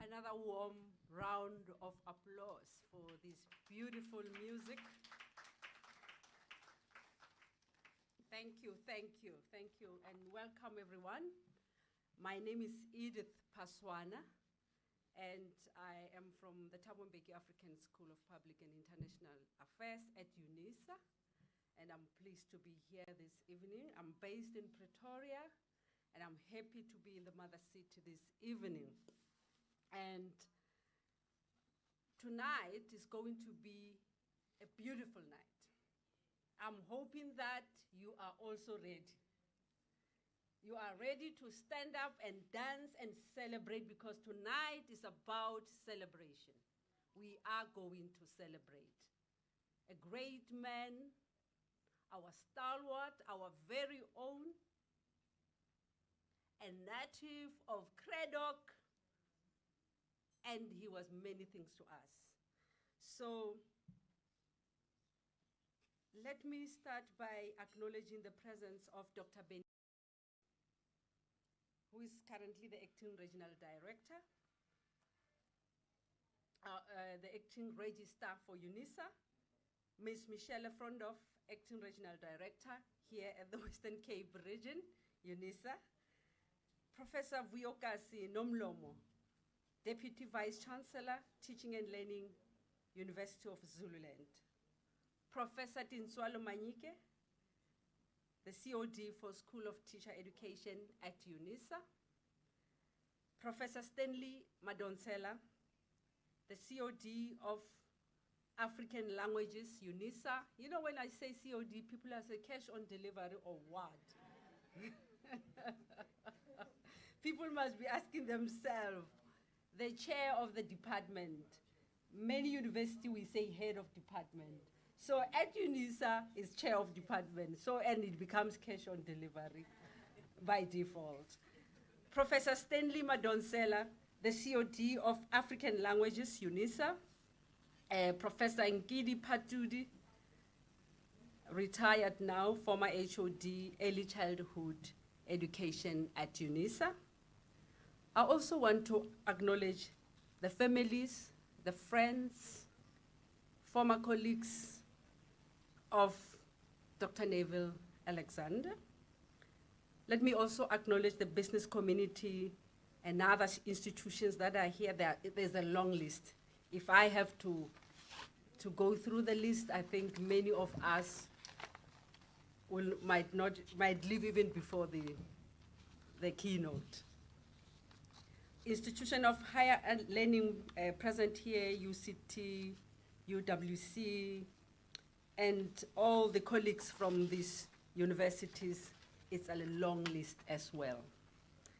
Another warm round of applause for this beautiful music. Thank you, and welcome everyone. My name is Edith Paswana, and I am from the Thabo Mbeki African School of Public and International Affairs at UNISA, and I'm pleased to be here this evening. I'm based in Pretoria, and I'm happy to be in the mother city this evening. And tonight is going to be a beautiful night. I'm hoping that you are also ready. You are ready to stand up and dance and celebrate, because tonight is about celebration. We are going to celebrate a great man, our stalwart, our very own, a native of Craddock, and he was many things to us. So let me start by acknowledging the presence of Dr. Ben, who is currently the Acting Regional Director, the Acting Registrar for UNISA, Ms. Michelle Frondoff, Acting Regional Director here at the Western Cape region, UNISA, Professor Vuyokasi Nomlomo, Deputy Vice Chancellor, Teaching and Learning, University of Zululand, Professor Tinswalo Manyike, the COD for School of Teacher Education at UNISA, Professor Stanley Madonsela, the COD of African Languages, UNISA. You know, when I say COD, people are saying cash on delivery or what? People must be asking themselves. The chair of the department. Many universities, we say head of department. So at UNISA is chair of department, and it becomes cash on delivery by default. Professor Stanley Madonsela, the COD of African Languages, UNISA. Professor Nkidi Patudi, retired now, former HOD, Early Childhood Education at UNISA. I also want to acknowledge the families, the friends, former colleagues of Dr. Neville Alexander. Let me also acknowledge the business community and other institutions that are here. There's a long list. If I have to go through the list, I think many of us might leave even before the keynote. Institution of Higher Learning present here, UCT, UWC, and all the colleagues from these universities. It's a long list as well.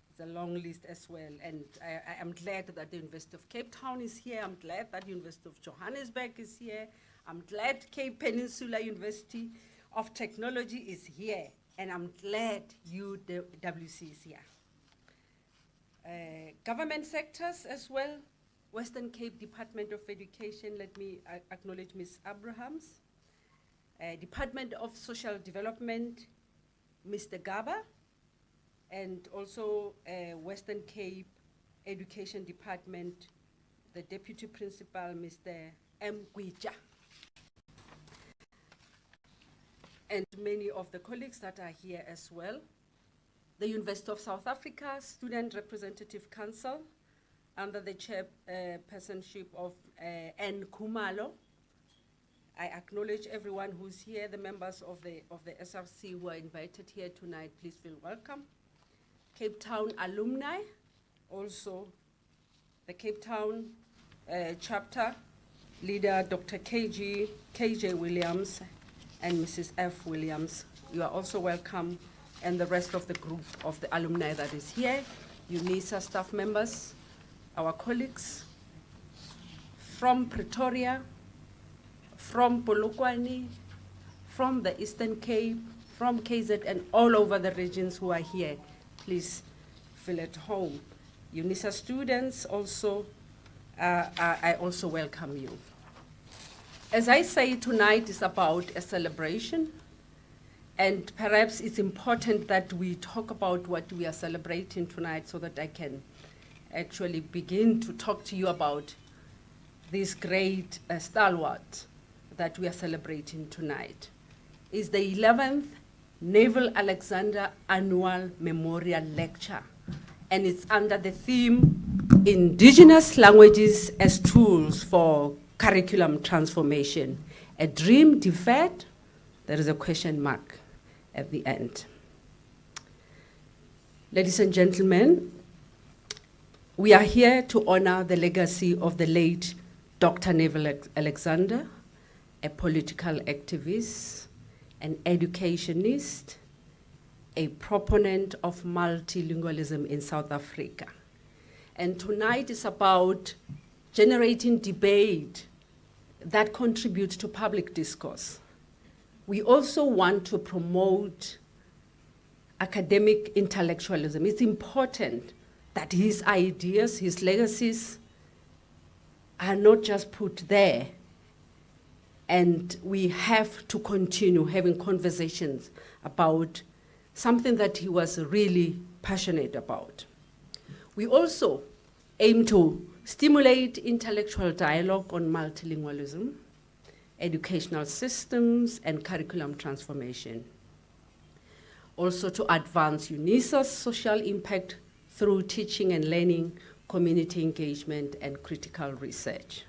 It's a long list as well. And I am glad that the University of Cape Town is here. I'm glad that the University of Johannesburg is here. I'm glad Cape Peninsula University of Technology is here. And I'm glad UWC is here. Government sectors as well, Western Cape Department of Education, let me acknowledge Ms. Abrahams. Department of Social Development, Mr. Gaba, and also Western Cape Education Department, the Deputy Principal, Mr. M. Gwija. And many of the colleagues that are here as well. The University of South Africa Student Representative Council, under the chairpersonship of N. Kumalo. I acknowledge everyone who's here, the members of the SRC who are invited here tonight. Please feel welcome. Cape Town alumni, also the Cape Town chapter leader, Dr. KJ Williams and Mrs. F. Williams. You are also welcome, and the rest of the group of the alumni that is here, UNISA staff members, our colleagues from Pretoria, from Polokwane, from the Eastern Cape, from KZ, and all over the regions who are here. Please feel at home. UNISA students also, I also welcome you. As I say, tonight is about a celebration. And perhaps it's important that we talk about what we are celebrating tonight so that I can actually begin to talk to you about this great stalwart that we are celebrating tonight. It's the 11th Neville Alexander Annual Memorial Lecture, and it's under the theme, Indigenous Languages as Tools for Curriculum Transformation. A dream deferred? There is a question mark at the end. Ladies and gentlemen, we are here to honor the legacy of the late Dr. Neville Alexander, a political activist, an educationist, a proponent of multilingualism in South Africa. And tonight is about generating debate that contributes to public discourse. We also want to promote academic intellectualism. It's important that his ideas, his legacies are not just put there, and we have to continue having conversations about something that he was really passionate about. We also aim to stimulate intellectual dialogue on multilingualism, educational systems, and curriculum transformation. Also to advance UNISA's social impact through teaching and learning, community engagement, and critical research.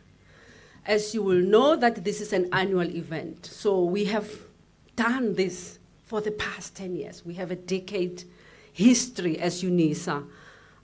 As you will know that this is an annual event, so we have done this for the past 10 years. We have a decade history as UNISA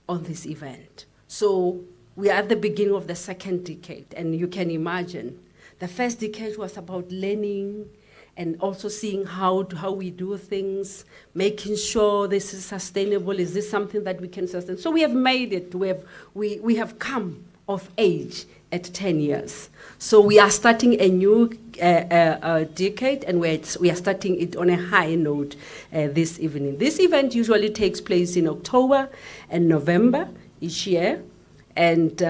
on this event. So we are at the beginning of the second decade, and you can imagine the first decade was about learning and also seeing how we do things, making sure this is sustainable. Is this something that we can sustain? So we have made it. We have come of age at 10 years. So we are starting a new decade, and we are starting it on a high note this evening. This event usually takes place in October and November each year. And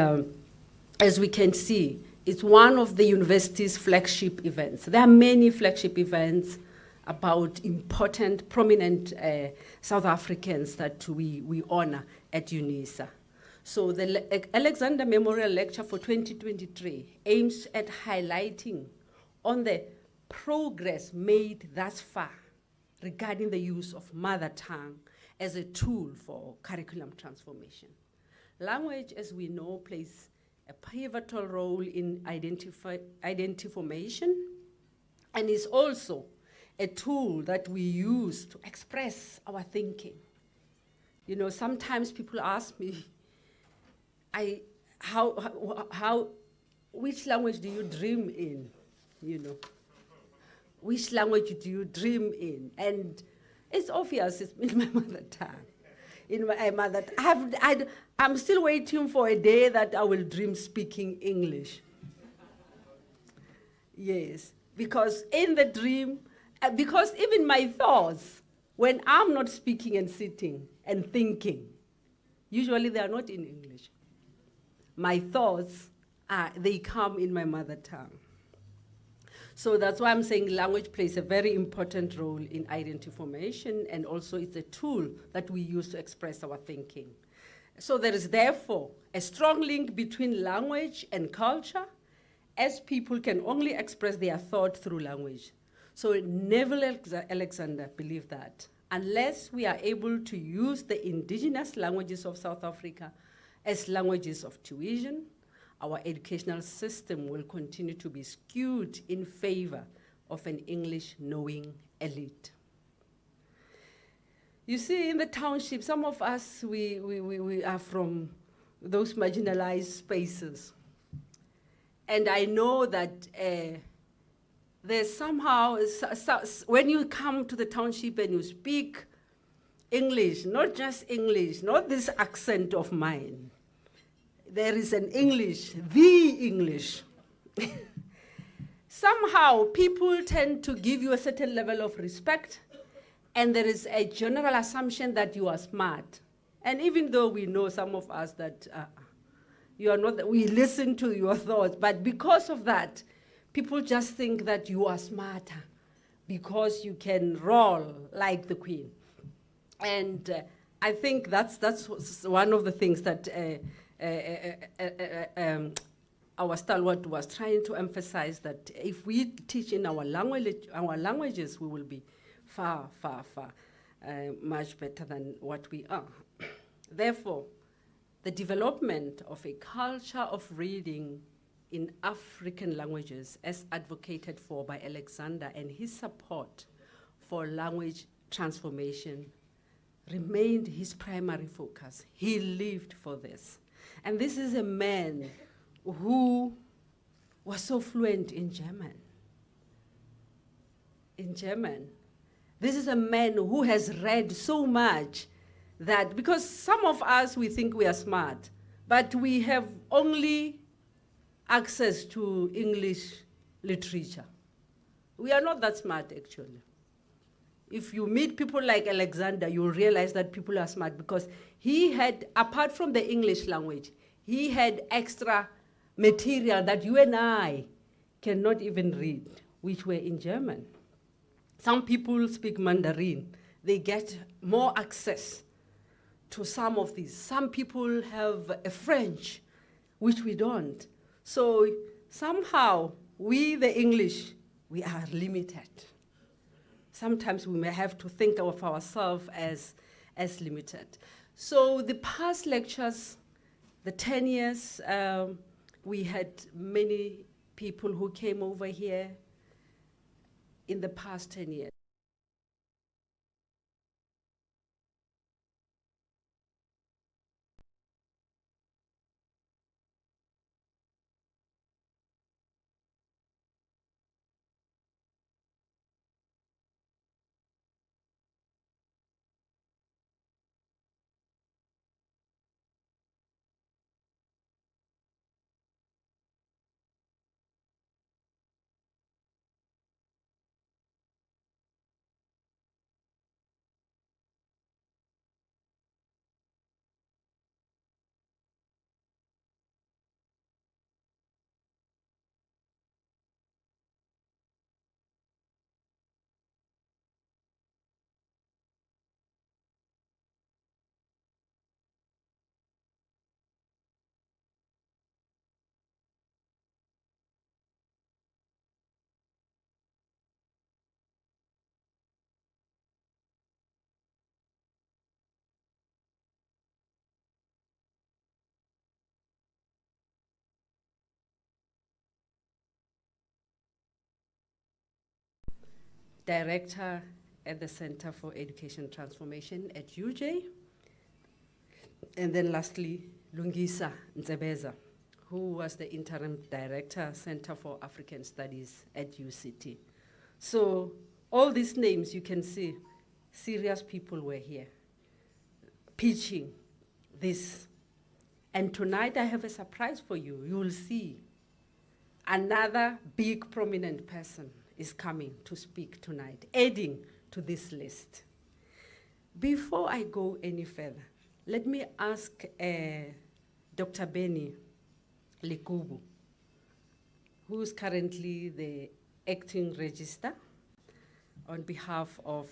as we can see, it's one of the university's flagship events. There are many flagship events about important, prominent South Africans that we honor at UNISA. So the Alexander Memorial Lecture for 2023 aims at highlighting on the progress made thus far regarding the use of mother tongue as a tool for curriculum transformation. Language, as we know, plays a pivotal role in identity formation, and is also a tool that we use to express our thinking. You know, sometimes people ask me, which language do you dream in? You know, which language do you dream in? And it's obvious, it's in my mother tongue. In my mother, I'm still waiting for a day that I will dream speaking English. Yes, because in the dream, because even my thoughts, when I'm not speaking and sitting and thinking, usually they are not in English. My thoughts, they come in my mother tongue. So that's why I'm saying language plays a very important role in identity formation, and also it's a tool that we use to express our thinking. So there is therefore a strong link between language and culture, as people can only express their thought through language. So Neville Alexander believed that unless we are able to use the indigenous languages of South Africa as languages of tuition, our educational system will continue to be skewed in favor of an English-knowing elite. You see, in the township, some of us, we are from those marginalized spaces. And I know that there's somehow, when you come to the township and you speak English, not just English, not this accent of mine, there is an English, the English. Somehow people tend to give you a certain level of respect, and there is a general assumption that you are smart. And even though we know, some of us, that you are not, we listen to your thoughts, but because of that, people just think that you are smarter because you can roll like the Queen. And I think that's one of the things that our stalwart was trying to emphasize that if we teach in our languages, we will be far, far, far much better than what we are. Therefore, the development of a culture of reading in African languages, as advocated for by Alexander, and his support for language transformation remained his primary focus. He lived for this. And this is a man who was so fluent in German. This is a man who has read so much that, because some of us, we think we are smart, but we have only access to English literature. We are not that smart, actually. If you meet people like Alexander, you'll realize that people are smart, because he had, apart from the English language, he had extra material that you and I cannot even read, which were in German. Some people speak Mandarin. They get more access to some of these. Some people have a French, which we don't. So somehow, we, the English, we are limited. Sometimes we may have to think of ourselves as limited. So the past lectures, the 10 years, we had many people who came over here in the past 10 years. Director at the Center for Education Transformation at UJ. And then lastly, Lungisa Nzebeza, who was the interim director, Center for African Studies at UCT. So all these names you can see, serious people were here pitching this. And tonight I have a surprise for you. You will see another big prominent person is coming to speak tonight, adding to this list. Before I go any further, let me ask Dr. Benny Lekubu, who's currently the acting registrar, on behalf of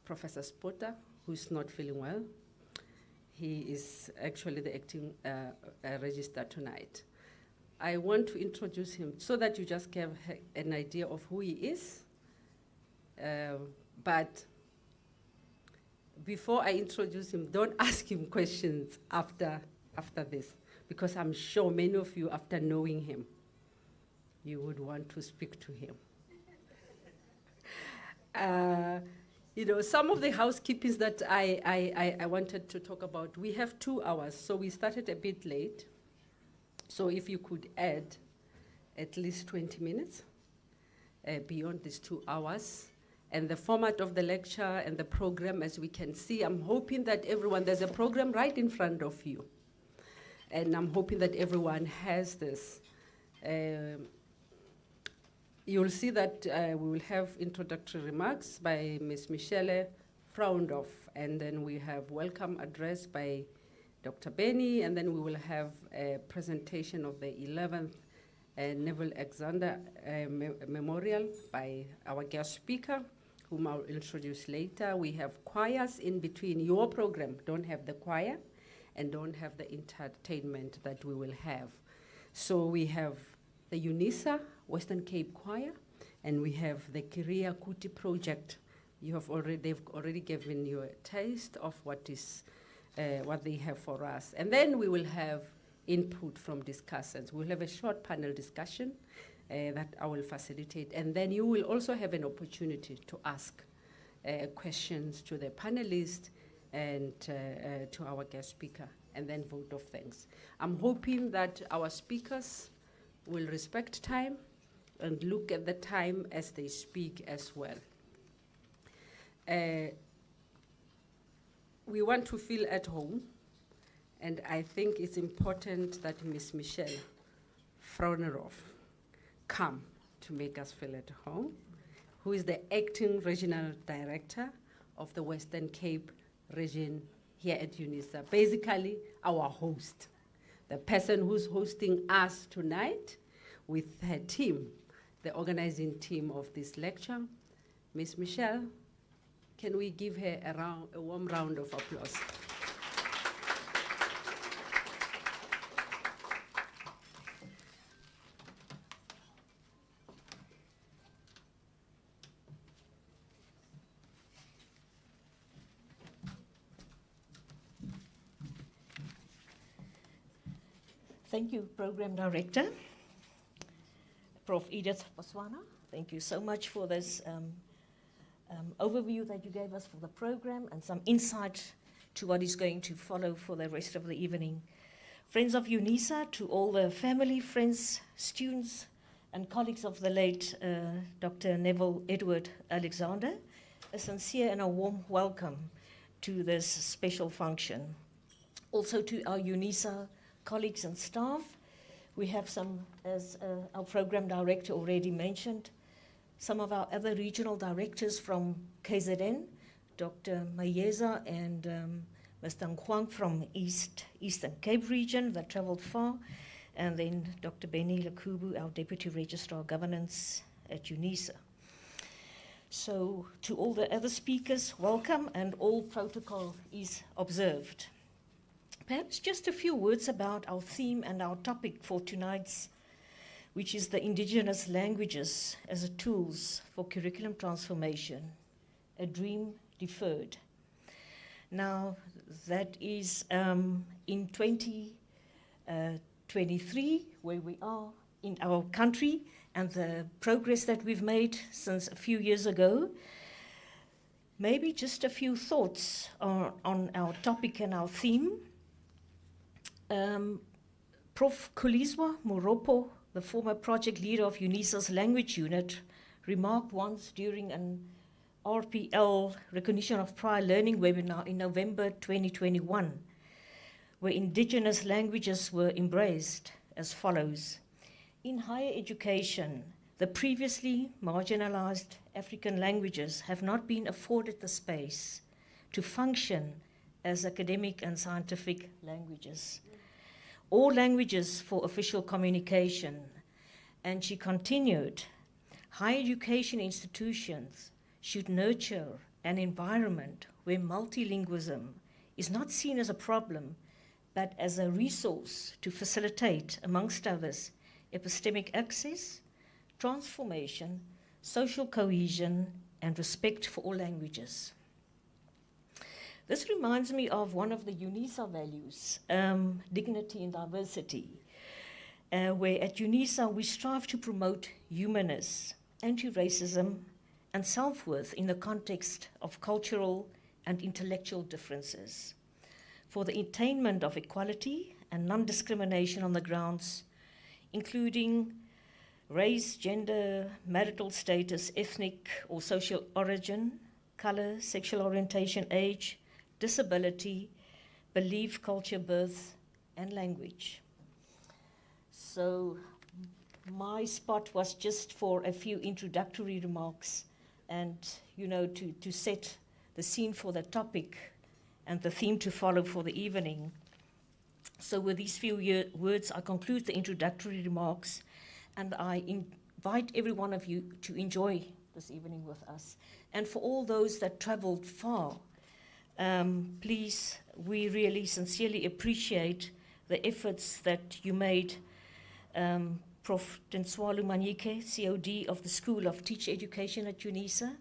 Professor Spota, who's not feeling well. He is actually the acting registrar tonight. I want to introduce him so that you just get an idea of who he is. But before I introduce him, don't ask him questions after this, because I'm sure many of you, after knowing him, you would want to speak to him. You know, some of the housekeepings that I wanted to talk about, we have 2 hours, so we started a bit late. So if you could add at least 20 minutes beyond these 2 hours. And the format of the lecture and the program, as we can see, I'm hoping that everyone, there's a program right in front of you. And I'm hoping that everyone has this. You'll see that we will have introductory remarks by Ms. Michele Fraundorf, and then we have welcome address by Dr. Benny, and then we will have a presentation of the 11th Neville Alexander Memorial by our guest speaker, whom I'll introduce later. We have choirs in between. Your program don't have the choir, and don't have the entertainment that we will have. So we have the UNISA, Western Cape Choir, and we have the Kiria Kuti project. They've already given you a taste of what they have for us. And then we will have input from discussants. We'll have a short panel discussion that I will facilitate. And then you will also have an opportunity to ask questions to the panelists and to our guest speaker, and then vote of thanks. I'm hoping that our speakers will respect time and look at the time as they speak as well. We want to feel at home, and I think it's important that Ms. Michelle Frauneroff come to make us feel at home, who is the acting regional director of the Western Cape region here at UNISA, basically our host, the person who's hosting us tonight with her team, the organizing team of this lecture. Ms. Michelle, can we give her a warm round of applause? Thank you, Program Director, Prof. Edith Botswana. Thank you so much for this overview that you gave us for the program and some insight to what is going to follow for the rest of the evening. Friends of UNISA, to all the family, friends, students, and colleagues of the late Dr. Neville Edward Alexander, a sincere and a warm welcome to this special function. Also to our UNISA colleagues and staff. We have some, as our program director already mentioned, some of our other regional directors from KZN, Dr. Mayeza and Mr. Nkwang from Eastern Cape region that traveled far, and then Dr. Benny Lakubu, our Deputy Registrar of Governance at UNISA. So to all the other speakers, welcome, and all protocol is observed. Perhaps just a few words about our theme and our topic for tonight's, which is the indigenous languages as a tools for curriculum transformation, a dream deferred. Now, that is in 2023, where we are in our country, and the progress that we've made since a few years ago. Maybe just a few thoughts on our topic and our theme. Prof. Kulizwa Moropo, the former project leader of UNISA's language unit, remarked once during an RPL recognition of prior learning webinar in November 2021, where indigenous languages were embraced as follows. In higher education, the previously marginalized African languages have not been afforded the space to function as academic and scientific languages, or languages for official communication. And she continued, higher education institutions should nurture an environment where multilingualism is not seen as a problem, but as a resource to facilitate, amongst others, epistemic access, transformation, social cohesion, and respect for all languages. This reminds me of one of the UNISA values, dignity and diversity, where at UNISA we strive to promote humanness, anti-racism, and self-worth in the context of cultural and intellectual differences, for the attainment of equality and non-discrimination on the grounds, including race, gender, marital status, ethnic or social origin, color, sexual orientation, age, disability, belief, culture, birth, and language. So my spot was just for a few introductory remarks and, to set the scene for the topic and the theme to follow for the evening. So with these few words, I conclude the introductory remarks, and I invite every one of you to enjoy this evening with us. And for all those that traveled far, please we really sincerely appreciate the efforts that you made, Prof. Tenswalu Manyike, COD of the School of Teacher Education at UNISA.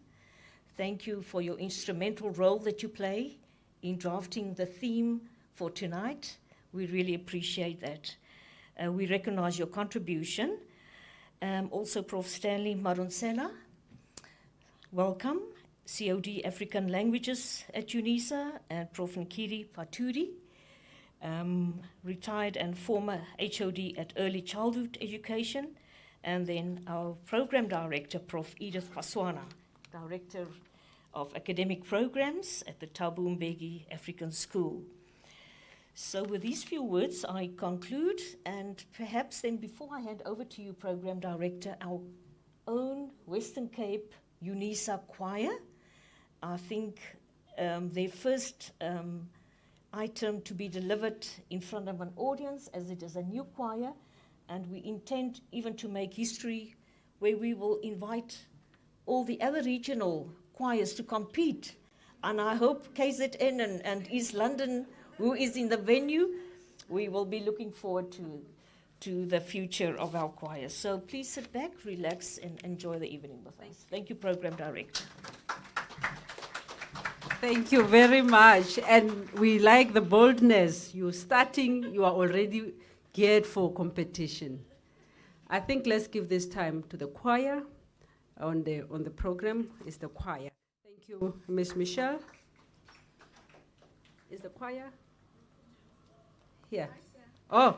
Thank you for your instrumental role that you play in drafting the theme for tonight. We really appreciate that. We recognize your contribution. Also, Prof. Stanley Marunsela, welcome. COD African Languages at UNISA, and Prof. Nkiri Paturi, retired and former HOD at Early Childhood Education, and then our Program Director, Prof. Edith Paswana, Director of Academic Programs at the Thabo Mbeki African School. So with these few words, I conclude, and perhaps then before I hand over to you, Program Director, our own Western Cape UNISA Choir, I think their first item to be delivered in front of an audience, as it is a new choir, and we intend even to make history where we will invite all the other regional choirs to compete. And I hope KZN and East London, who is in the venue, we will be looking forward to the future of our choir. So please sit back, relax, and enjoy the evening with us. Thank you, Program Director. Thank you very much. And we like the boldness. You're starting, you are already geared for competition. I think let's give this time to the choir. On the program is the choir. Thank you, Ms. Michelle. Is the choir here? Oh.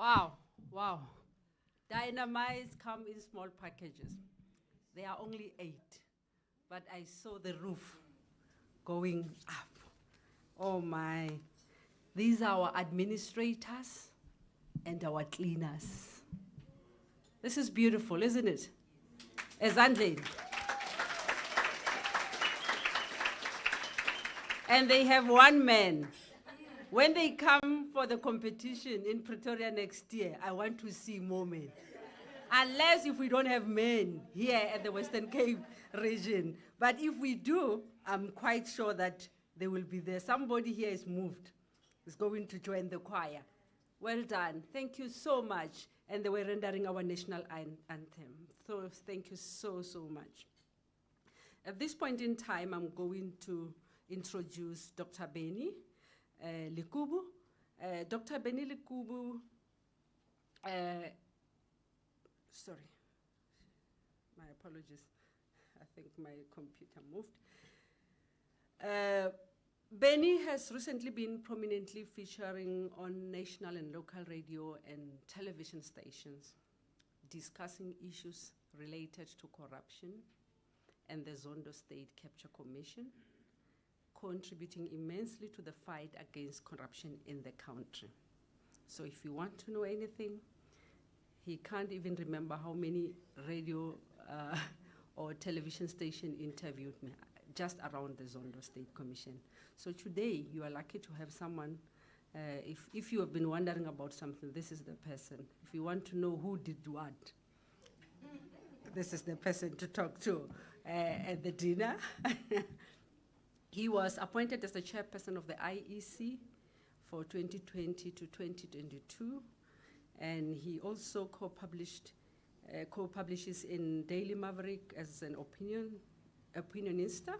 Wow, wow. Dynamites come in small packages. There are only 8, but I saw the roof going up. Oh my. These are our administrators and our cleaners. This is beautiful, isn't it? Ezandleni. And they have one man. When they come for the competition in Pretoria next year, I want to see more men. Unless if we don't have men here at the Western Cape region. But if we do, I'm quite sure that they will be there. Somebody here is moved, is going to join the choir. Well done. Thank you so much. And they were rendering our national anthem. So thank you so, so much. At this point in time, I'm going to introduce Dr. Benny Likubu. Dr. Benny Likubu, sorry, my apologies. I think my computer moved. Benny has recently been prominently featuring on national and local radio and television stations, discussing issues related to corruption and the Zondo State Capture Commission, contributing immensely to the fight against corruption in the country. So if you want to know anything, he can't even remember how many radio or television station interviewed me just around the Zondo State Commission. So today, you are lucky to have someone, if you have been wondering about something, this is the person. If you want to know who did what, this is the person to talk to at the dinner. He was appointed as the chairperson of the IEC for 2020 to 2022, and he also co-publishes in Daily Maverick as an opinionista,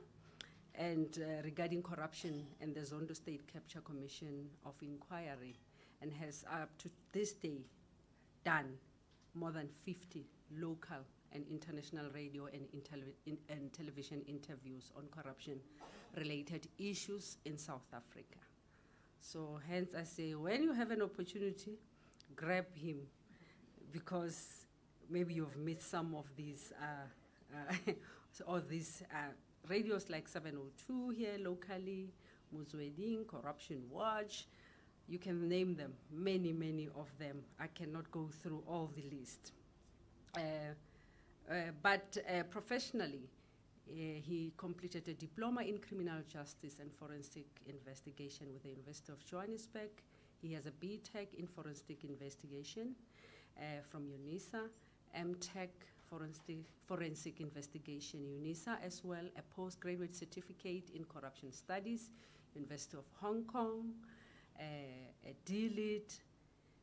and regarding corruption and the Zondo State Capture Commission of Inquiry, and has up to this day done more than 50 local and international radio and television interviews on corruption-related issues in South Africa. So hence I say, when you have an opportunity, grab him, because maybe you've missed some of these, radios like 702 here locally, Muzweding, Corruption Watch. You can name them, many, many of them. I cannot go through all the list. But professionally, he completed a diploma in criminal justice and forensic investigation with the University of Johannesburg. He has a BTech in forensic investigation from UNISA, MTech forensic investigation, UNISA, as well a postgraduate certificate in corruption studies, University of Hong Kong, a DLIT,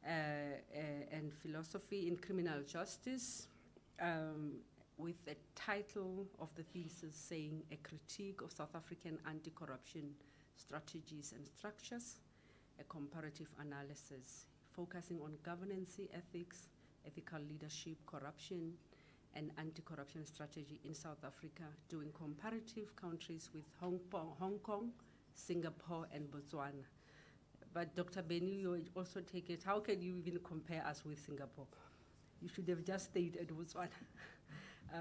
and philosophy in criminal justice, with the title of the thesis saying a critique of South African anti-corruption strategies and structures, a comparative analysis focusing on governance, ethics, ethical leadership, corruption, and anti-corruption strategy in South Africa, doing comparative countries with Hong Kong, Singapore, and Botswana. But Dr. Benny, you also take it, how can you even compare us with Singapore? You should have just stayed at Botswana.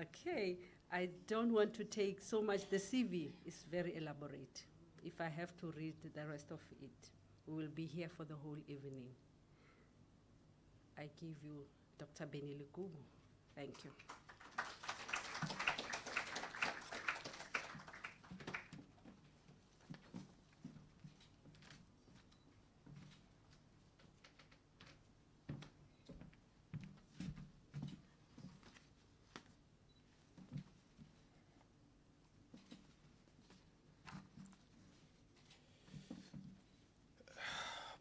Okay, I don't want to take so much. The CV is very elaborate. If I have to read the rest of it, we will be here for the whole evening. I give you Dr. Benny Likubu. Thank you.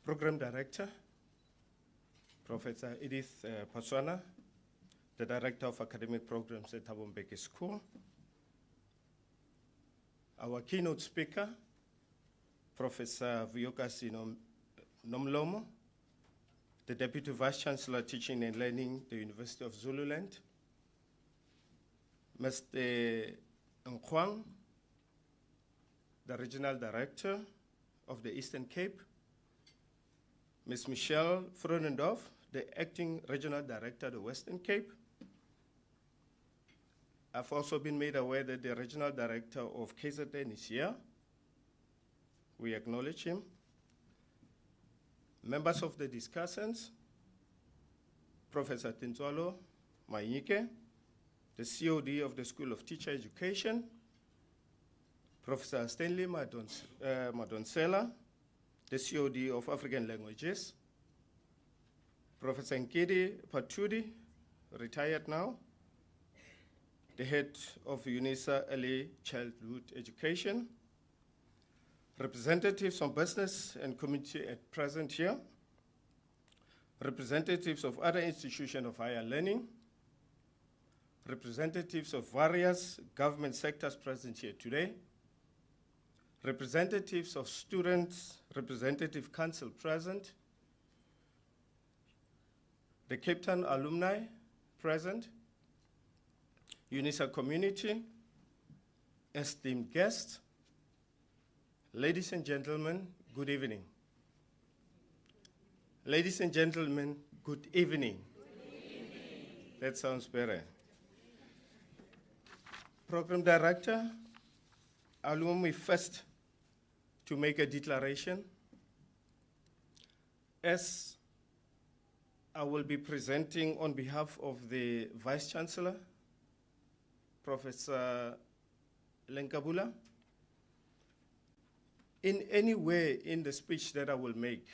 Program Director, Professor Edith Paswana, the Director of Academic Programs at Thabo Mbeki School. Our keynote speaker, Professor Vuyokasi Nomlomo, the Deputy Vice Chancellor Teaching and Learning, the University of Zululand. Mr. Nkwang, the Regional Director of the Eastern Cape. Ms. Michelle Fronendorf, the Acting Regional Director of the Western Cape. I've also been made aware that the Regional Director of KZN is here. We acknowledge him. Members of the discussants, Professor Tintswalo Mayike, the COD of the School of Teacher Education, Professor Stanley Madonsela, the COD of African Languages, Professor Nkedi Patudi, retired now, the head of UNISA Early Childhood Education, representatives from business and community at present here, representatives of other institutions of higher learning, representatives of various government sectors present here today, representatives of students, representative council present, the Cape Town alumni present, UNISA community, esteemed guests, ladies and gentlemen, good evening. Ladies and gentlemen, good evening. Good evening. That sounds better. Program Director, allow me first to make a declaration. As I will be presenting on behalf of the Vice Chancellor, Professor Lenkabula, in any way in the speech that I will make,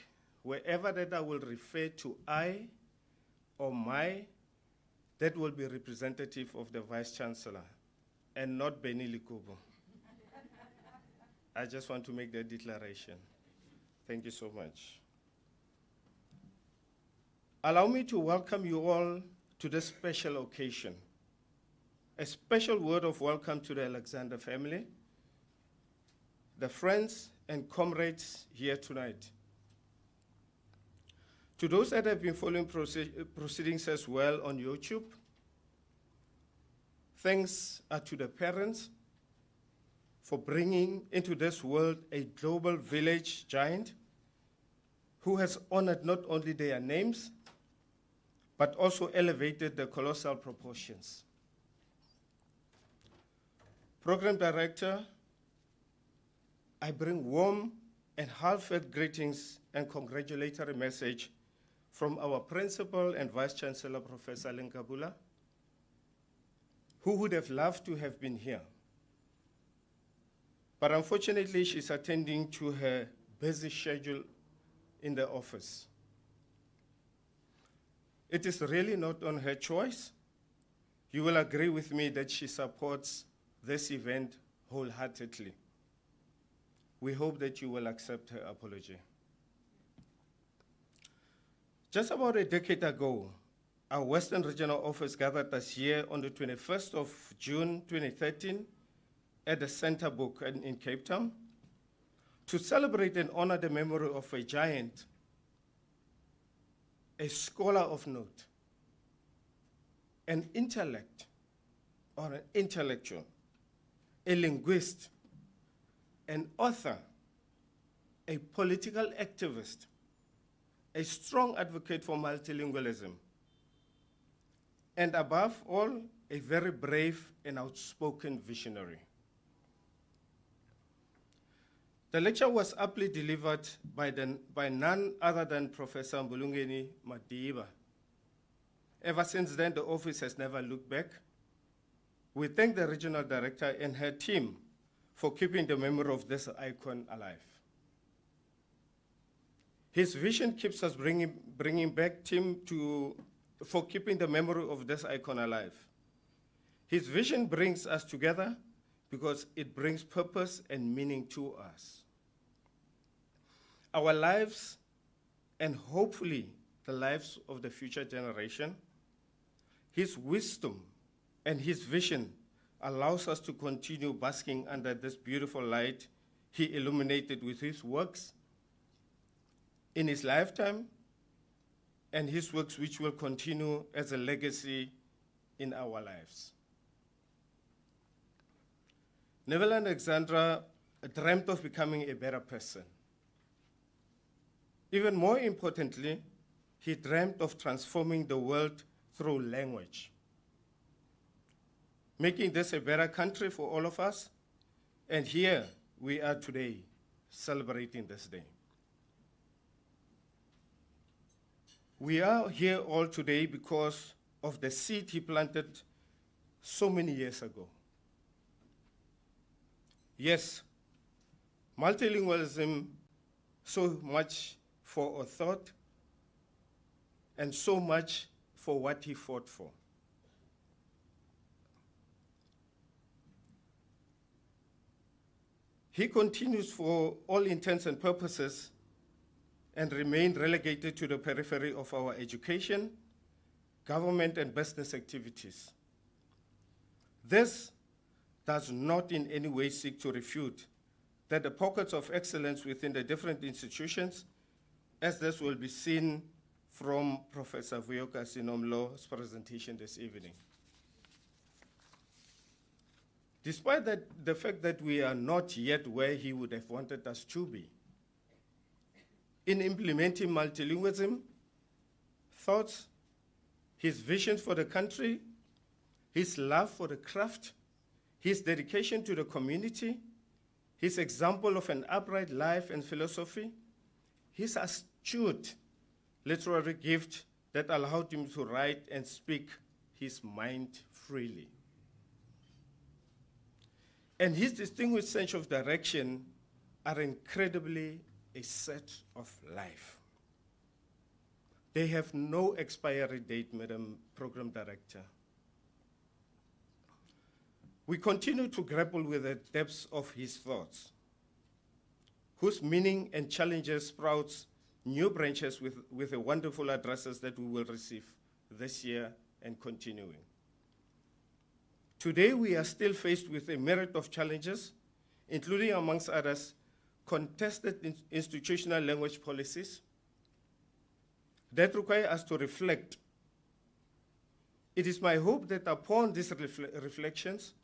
wherever that I will refer to I or my, that will be representative of the Vice Chancellor and not Benny Likubo. I just want to make that declaration. Thank you so much. Allow me to welcome you all to this special occasion. A special word of welcome to the Alexander family, the friends and comrades here tonight. To those that have been following proceedings as well on YouTube, thanks are to the parents for bringing into this world a global village giant who has honored not only their names, but also elevated the colossal proportions. Program Director, I bring warm and heartfelt greetings and congratulatory message from our Principal and Vice Chancellor, Professor Lenkabula, who would have loved to have been here. But unfortunately, she's attending to her busy schedule in the office. It is really not on her choice. You will agree with me that she supports this event wholeheartedly. We hope that you will accept her apology. Just about a decade ago, our Western Regional Office gathered us here on the 21st of June 2013 at the Center Book in Cape Town to celebrate and honor the memory of a giant, a scholar of note, an intellect or an intellectual, a linguist, an author, a political activist, a strong advocate for multilingualism, and above all, a very brave and outspoken visionary. The lecture was aptly delivered by none other than Professor Mbulungeni Madiba. Ever since then, the office has never looked back. We thank the Regional Director and her team for keeping the memory of this icon alive. His vision keeps us bringing back team for keeping the memory of this icon alive. His vision brings us together because it brings purpose and meaning to us. Our lives, and hopefully the lives of the future generation, his wisdom and his vision allows us to continue basking under this beautiful light he illuminated with his works in his lifetime, and his works which will continue as a legacy in our lives. Neville Alexandra dreamt of becoming a better person. Even more importantly, he dreamt of transforming the world through language, making this a better country for all of us. And here we are today, celebrating this day. We are here all today because of the seed he planted so many years ago. Yes, multilingualism, so much for a thought, and so much for what he fought for. He continues for all intents and purposes and remained relegated to the periphery of our education, government, and business activities. This does not in any way seek to refute that the pockets of excellence within the different institutions, as this will be seen from Professor Vuyoka Sinomlo's presentation this evening. Despite the fact that we are not yet where he would have wanted us to be, in implementing multilingualism, thoughts, his vision for the country, his love for the craft, his dedication to the community, his example of an upright life and philosophy, his astute literary gift that allowed him to write and speak his mind freely, and his distinguished sense of direction are incredibly a set of life. They have no expiry date, Madam Program Director. We continue to grapple with the depths of his thoughts, whose meaning and challenges sprouts new branches with the wonderful addresses that we will receive this year and continuing. Today, we are still faced with a myriad of challenges, including, amongst others, contested institutional language policies that require us to reflect. It is my hope that upon these reflections,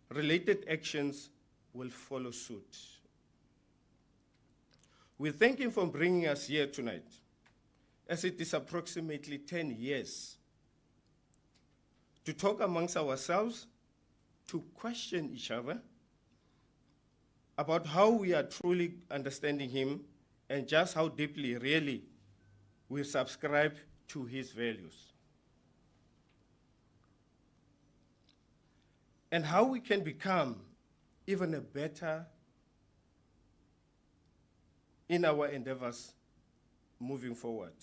related actions will follow suit. We thank him for bringing us here tonight, as it is approximately 10 years, to talk amongst ourselves, to question each other about how we are truly understanding him and just how deeply, really, we subscribe to his values. And how we can become even a better in our endeavors moving forward.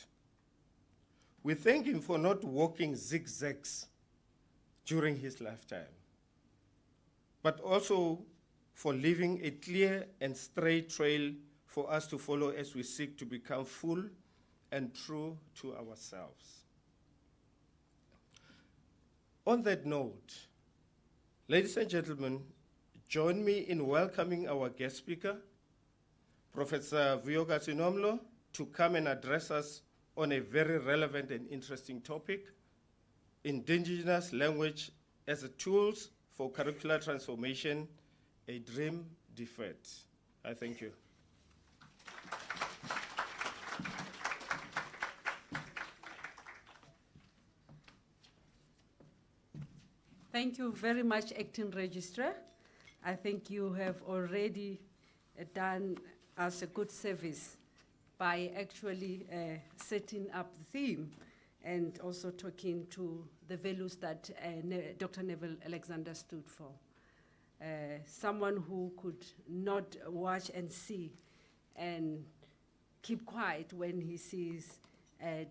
We thank him for not walking zigzags during his lifetime, but also for leaving a clear and straight trail for us to follow as we seek to become full and true to ourselves. On that note, ladies and gentlemen, join me in welcoming our guest speaker, Professor Vuyoka Sinomlo, to come and address us on a very relevant and interesting topic, indigenous language as a tools for curricular transformation, a dream deferred. I thank you. Thank you very much, Acting Registrar. I think you have already done us a good service by actually setting up the theme and also talking to the values that Dr. Neville Alexander stood for. Someone who could not watch and see and keep quiet when he sees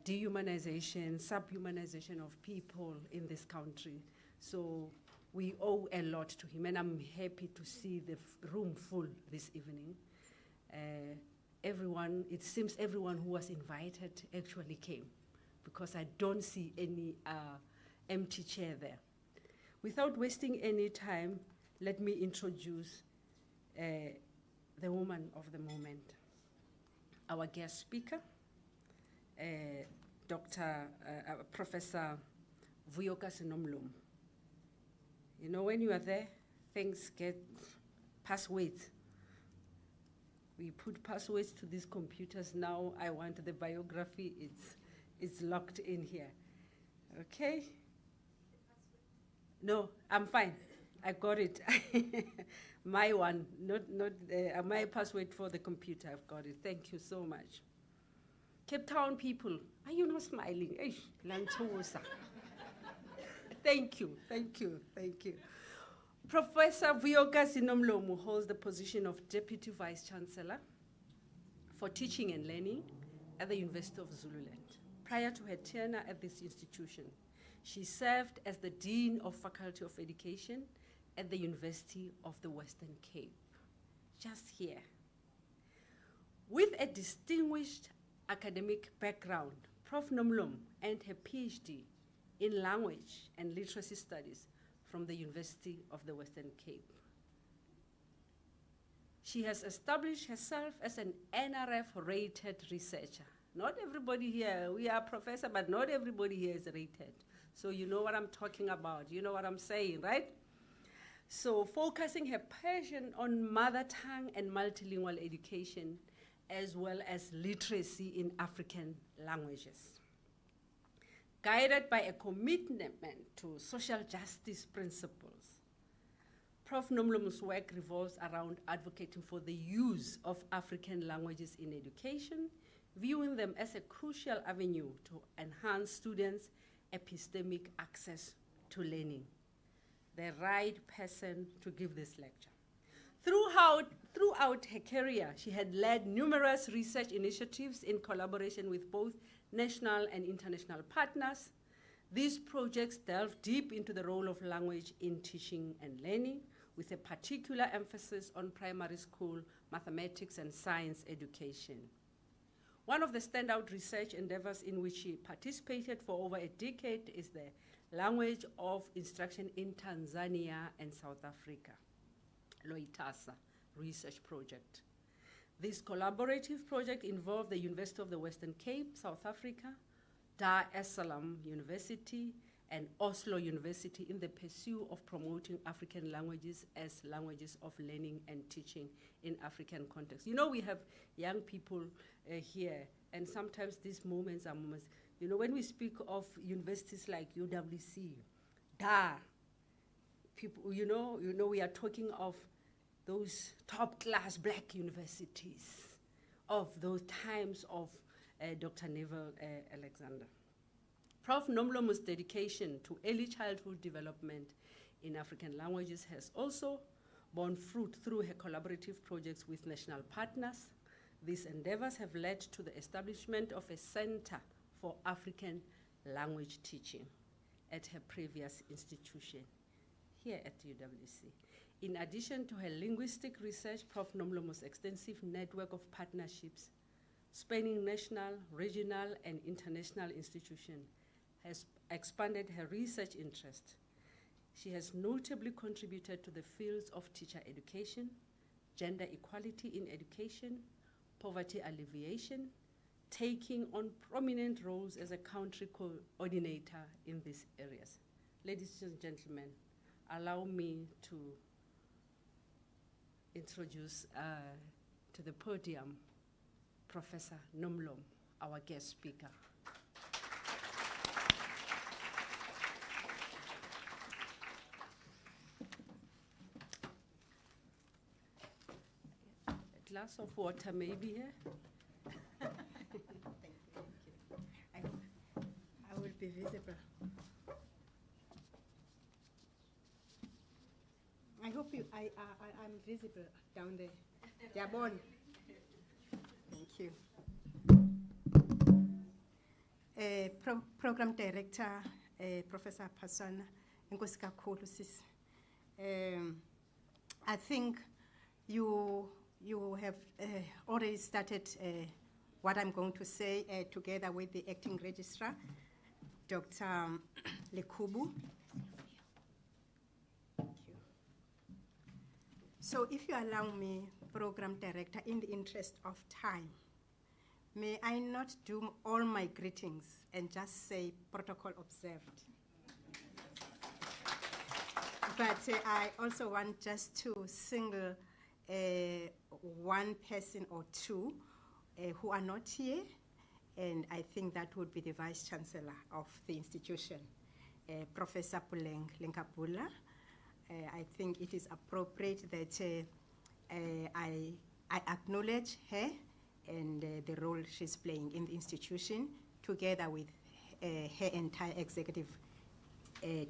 dehumanization, subhumanization of people in this country. So we owe a lot to him, and I'm happy to see the room full this evening. It seems everyone who was invited actually came, because I don't see any empty chair there. Without wasting any time, let me introduce the woman of the moment, our guest speaker, Professor Vuyoka Sinomlo. You know, when you are there, things get passwords. We put passwords to these computers now. I want the biography. It's locked in here. Okay? No, I'm fine. I got it. My one, not my password for the computer. I've got it. Thank you so much. Cape Town people, are you not smiling? Eish, Lantosa. Thank you, thank you, thank you. Professor Vuyoka Sinomlomu holds the position of Deputy Vice Chancellor for Teaching and Learning at the University of Zululand. Prior to her tenure at this institution, she served as the Dean of Faculty of Education at the University of the Western Cape. Just here. With a distinguished academic background, Prof. Nomlom earned her PhD in Language and Literacy Studies from the University of the Western Cape. She has established herself as an NRF-rated researcher. Not everybody here, we are professor, but not everybody here is rated. So you know what I'm talking about, you know what I'm saying, right? So focusing her passion on mother tongue and multilingual education, as well as literacy in African languages. Guided by a commitment to social justice principles, Prof. Nomlom's work revolves around advocating for the use of African languages in education, viewing them as a crucial avenue to enhance students' epistemic access to learning. The right person to give this lecture. Throughout her career, she had led numerous research initiatives in collaboration with both national and international partners. These projects delve deep into the role of language in teaching and learning, with a particular emphasis on primary school mathematics and science education. One of the standout research endeavors in which she participated for over a decade is the Language of Instruction in Tanzania and South Africa, LOITASA research project. This collaborative project involved the University of the Western Cape, South Africa, Dar es Salaam University, and Oslo University in the pursuit of promoting African languages as languages of learning and teaching in African context. You know, we have young people here, and sometimes these moments are moments, you know, when we speak of universities like UWC, Dar, people, you know, we are talking of those top-class black universities of those times of Dr. Neville Alexander. Prof. Nomlomo's dedication to early childhood development in African languages has also borne fruit through her collaborative projects with national partners. These endeavors have led to the establishment of a Center for African Language Teaching at her previous institution here at UWC. In addition to her linguistic research, Prof. Nomlomo's extensive network of partnerships spanning national, regional, and international institutions has expanded her research interest. She has notably contributed to the fields of teacher education, gender equality in education, poverty alleviation, taking on prominent roles as a country coordinator in these areas. Ladies and gentlemen, allow me to introduce to the podium Professor Nomlom, our guest speaker. A glass of water maybe here? Thank you. I will be visible. I hope I'm visible down there. Jabon. Thank you. Program Director, Professor Pasana, Nkosika Kolusis. I think you have already started what I'm going to say together with the Acting Registrar, Dr. Lekubu. Thank you. So if you allow me, Program Director, in the interest of time, may I not do all my greetings and just say protocol observed. But I also want just to single one person or two who are not here and I think that would be the Vice Chancellor of the institution, Professor Puleng Lenkapula. I think it is appropriate that I acknowledge her and the role she's playing in the institution, together with her entire executive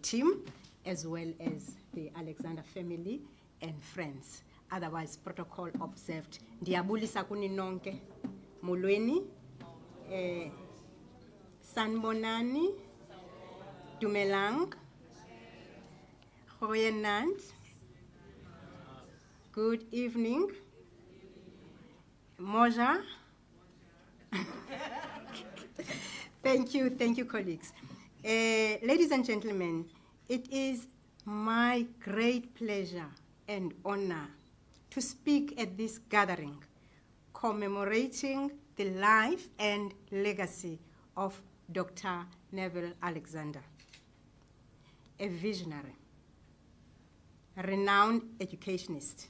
team, as well as the Alexander family and friends. Otherwise, protocol observed. Ndiyabulisa kuni nonke, mulweni, sanbonani, dumelang, goeienaand, good evening, moja. Thank you, colleagues. Ladies and gentlemen, it is my great pleasure and honor to speak at this gathering commemorating the life and legacy of Dr. Neville Alexander, a visionary, a renowned educationist,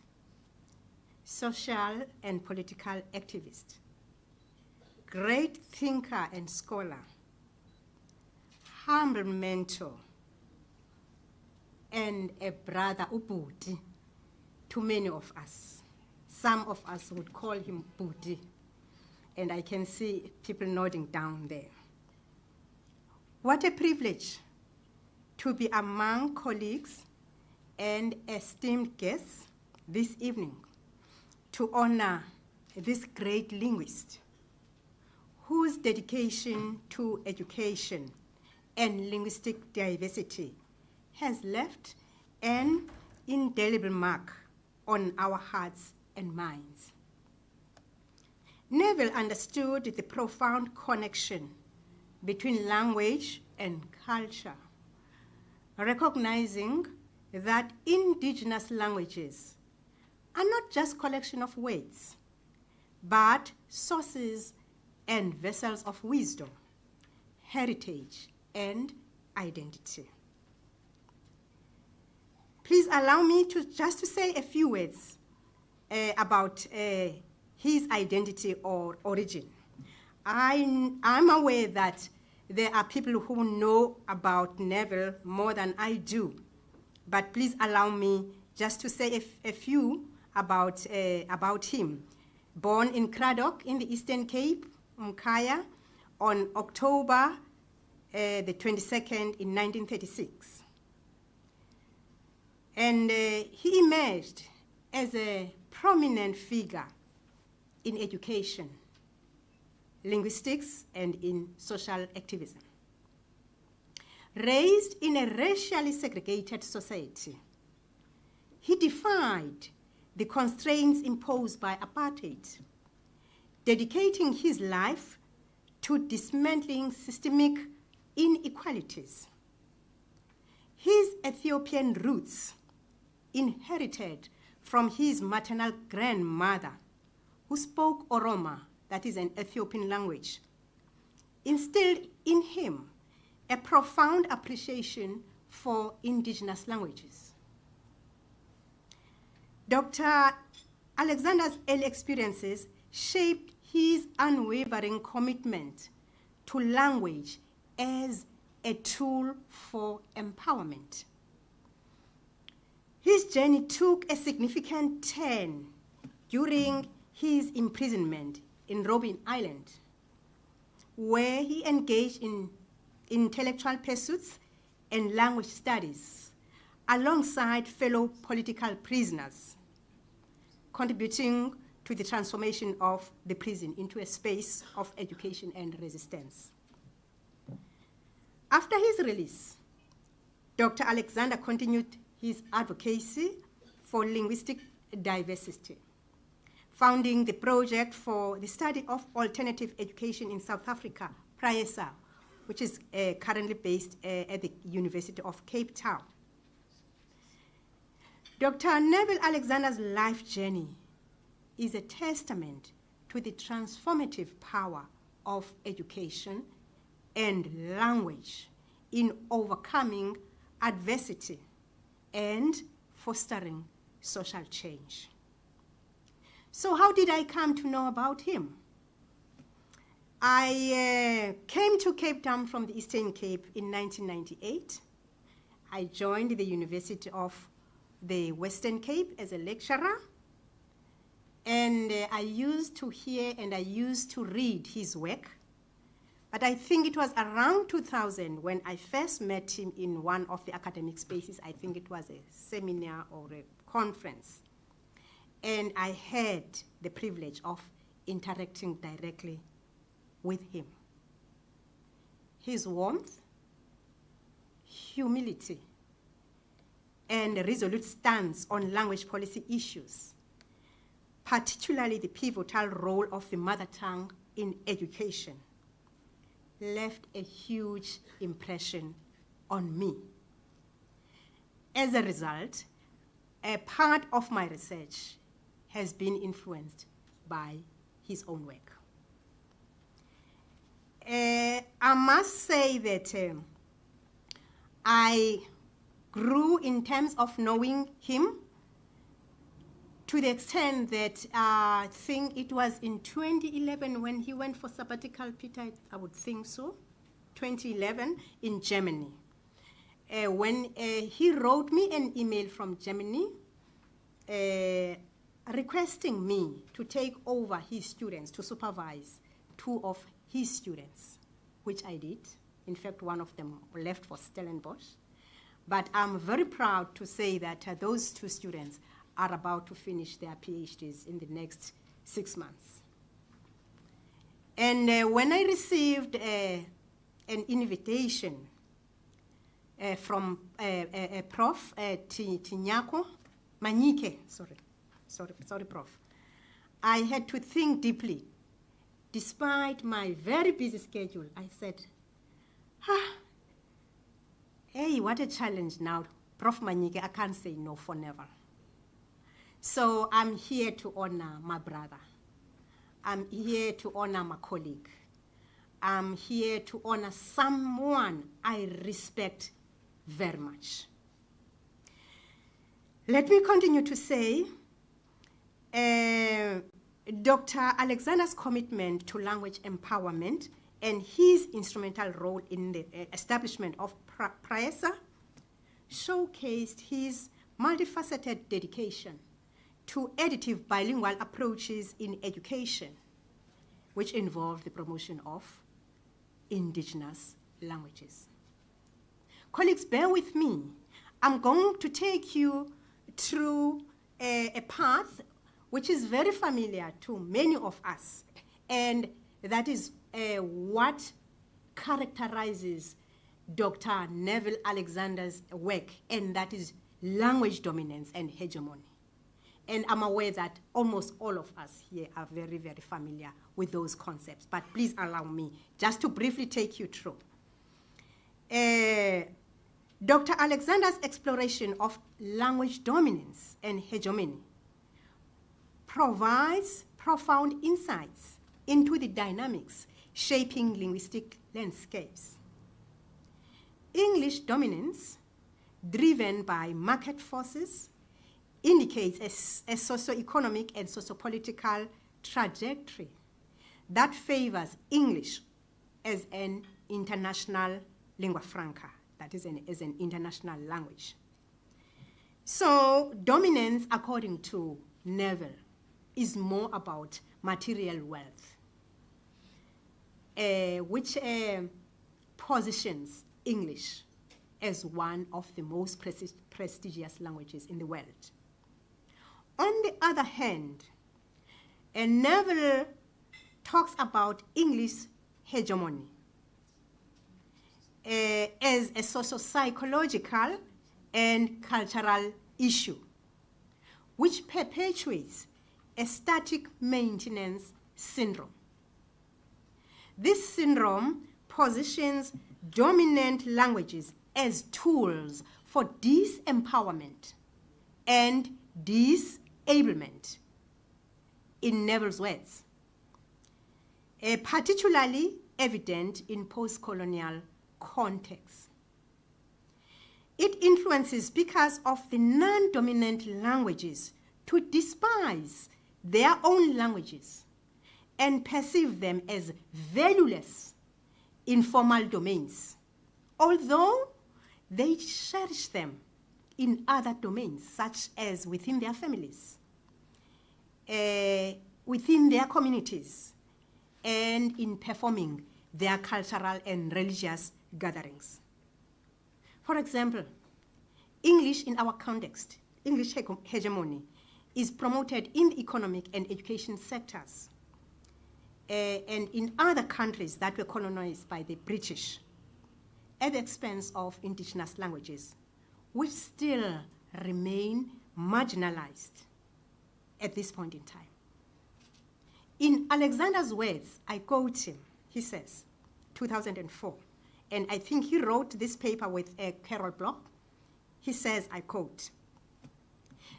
social and political activist, great thinker and scholar, humble mentor, and a brother ubhuti to many of us. Some of us would call him Budi, and I can see people nodding down there. What a privilege to be among colleagues and esteemed guests this evening to honor this great linguist whose dedication to education and linguistic diversity has left an indelible mark on our hearts and minds. Neville understood the profound connection between language and culture, recognizing that indigenous languages are not just collection of words, but sources and vessels of wisdom, heritage, and identity. Please allow me to say a few words about his identity or origin. I'm aware that there are people who know about Neville more than I do, but please allow me just to say a few about him. Born in Cradock in the Eastern Cape, Mkhaya, on October the 22nd in 1936. And he emerged as a prominent figure in education, linguistics, and in social activism. Raised in a racially segregated society, he defied the constraints imposed by apartheid, dedicating his life to dismantling systemic inequalities. His Ethiopian roots, inherited from his maternal grandmother, who spoke Oroma, that is an Ethiopian language, instilled in him a profound appreciation for indigenous languages. Dr. Alexander's early experiences shaped his unwavering commitment to language as a tool for empowerment. His journey took a significant turn during his imprisonment in Robben Island, where he engaged in intellectual pursuits and language studies alongside fellow political prisoners, contributing to the transformation of the prison into a space of education and resistance. After his release, Dr. Alexander continued his advocacy for linguistic diversity, founding the Project for the Study of Alternative Education in South Africa, PRIESA, which is currently based at the University of Cape Town. Dr. Neville Alexander's life journey is a testament to the transformative power of education and language in overcoming adversity and fostering social change. So how did I come to know about him? I came to Cape Town from the Eastern Cape in 1998. I joined the University of the Western Cape as a lecturer. And I used to hear and I used to read his work. But I think it was around 2000 when I first met him in one of the academic spaces. I think it was a seminar or a conference. And I had the privilege of interacting directly with him. His warmth, humility, and a resolute stance on language policy issues, particularly the pivotal role of the mother tongue in education, left a huge impression on me. As a result, a part of my research has been influenced by his own work. I must say that I grew in terms of knowing him to the extent that I think it was in 2011 when he went for sabbatical, Peter, I would think so, 2011 in Germany. When he wrote me an email from Germany requesting me to take over his students, to supervise 2 of his students, which I did. In fact, one of them left for Stellenbosch. But I'm very proud to say that those 2 students are about to finish their PhDs in the next 6 months. And when I received an invitation from Prof. Tinyako Manyike, sorry, Prof. I had to think deeply. Despite my very busy schedule, I said, hey, what a challenge now. Prof. Manyike, I can't say no for never. So I'm here to honor my brother. I'm here to honor my colleague. I'm here to honor someone I respect very much. Let me continue to say, Dr. Alexander's commitment to language empowerment and his instrumental role in the establishment of PRIESA showcased his multifaceted dedication to additive bilingual approaches in education, which involve the promotion of indigenous languages. Colleagues, bear with me. I'm going to take you through a path which is very familiar to many of us, and that is what characterizes Dr. Neville Alexander's work, and that is language dominance and hegemony. And I'm aware that almost all of us here are very, very familiar with those concepts, but please allow me just to briefly take you through. Dr. Alexander's exploration of language dominance and hegemony provides profound insights into the dynamics shaping linguistic landscapes. English dominance, driven by market forces, indicates a socioeconomic and sociopolitical trajectory that favors English as an international lingua franca, that is as an international language. So dominance, according to Neville, is more about material wealth, which positions English as one of the most prestigious languages in the world. On the other hand, Neville talks about English hegemony as a socio-psychological and cultural issue, which perpetuates a static maintenance syndrome. This syndrome positions dominant languages as tools for disempowerment and disablement, in Neville's words, particularly evident in post-colonial contexts. It influences speakers of the non-dominant languages to despise their own languages and perceive them as valueless in formal domains, although they cherish them in other domains, such as within their families, within their communities, and in performing their cultural and religious gatherings. For example, English in our context, English hegemony, is promoted in the economic and education sectors, and in other countries that were colonized by the British, at the expense of indigenous languages, which still remain marginalized at this point in time. In Alexander's words, I quote him, he says, 2004, and I think he wrote this paper with Carol Bloch. He says, I quote,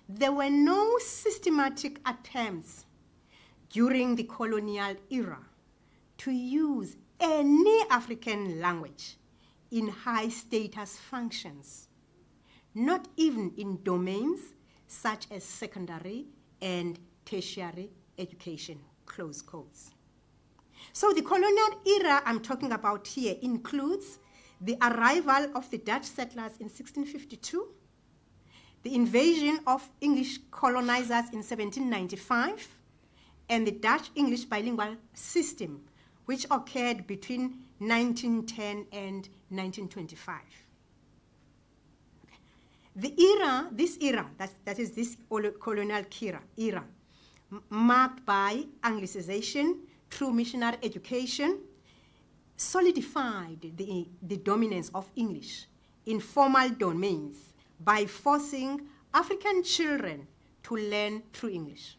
"There were no systematic attempts during the colonial era to use any African language in high status functions, not even in domains such as secondary and tertiary education," close quotes. So the colonial era I'm talking about here includes the arrival of the Dutch settlers in 1652, the invasion of English colonizers in 1795, and the Dutch-English bilingual system, which occurred between 1910 and 1925. This era, that is this colonial era, marked by Anglicization through missionary education, solidified the dominance of English in formal domains by forcing African children to learn through English.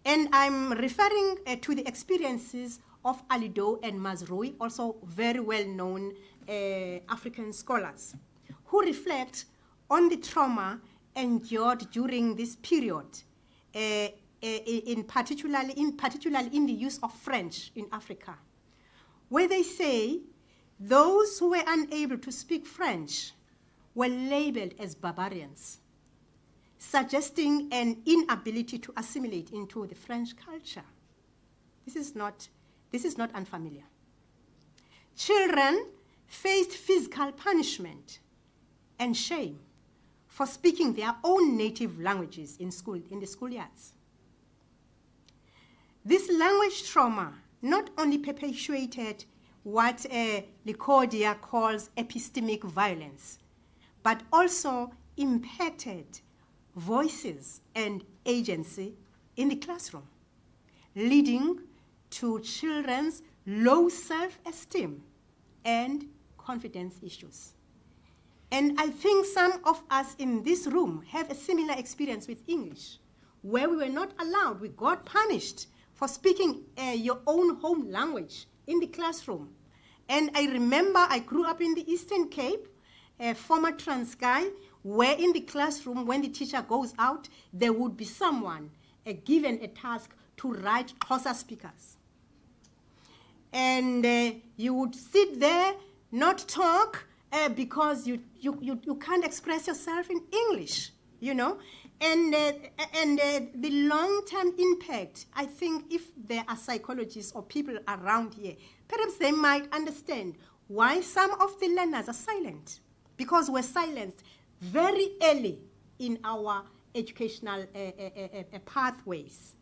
And I'm referring to the experiences of Alido and Mazrui, also very well-known African scholars, who reflect on the trauma endured during this period, in particular in the use of French in Africa, where they say those who were unable to speak French were labeled as barbarians, suggesting an inability to assimilate into the French culture. This is not unfamiliar. Children faced physical punishment and shame for speaking their own native languages in the schoolyards. This language trauma not only perpetuated what Licordia calls epistemic violence, but also impacted voices and agency in the classroom, leading to children's low self-esteem and confidence issues. And I think some of us in this room have a similar experience with English, where we were not allowed, we got punished for speaking your own home language in the classroom. And I remember I grew up in the Eastern Cape, former Transkei, where in the classroom, when the teacher goes out, there would be someone given a task to write Xhosa speakers. And you would sit there, not talk, because you can't express yourself in English, you know? And the long-term impact, I think if there are psychologists or people around here, perhaps they might understand why some of the learners are silent, because we're silenced very early in our educational pathways.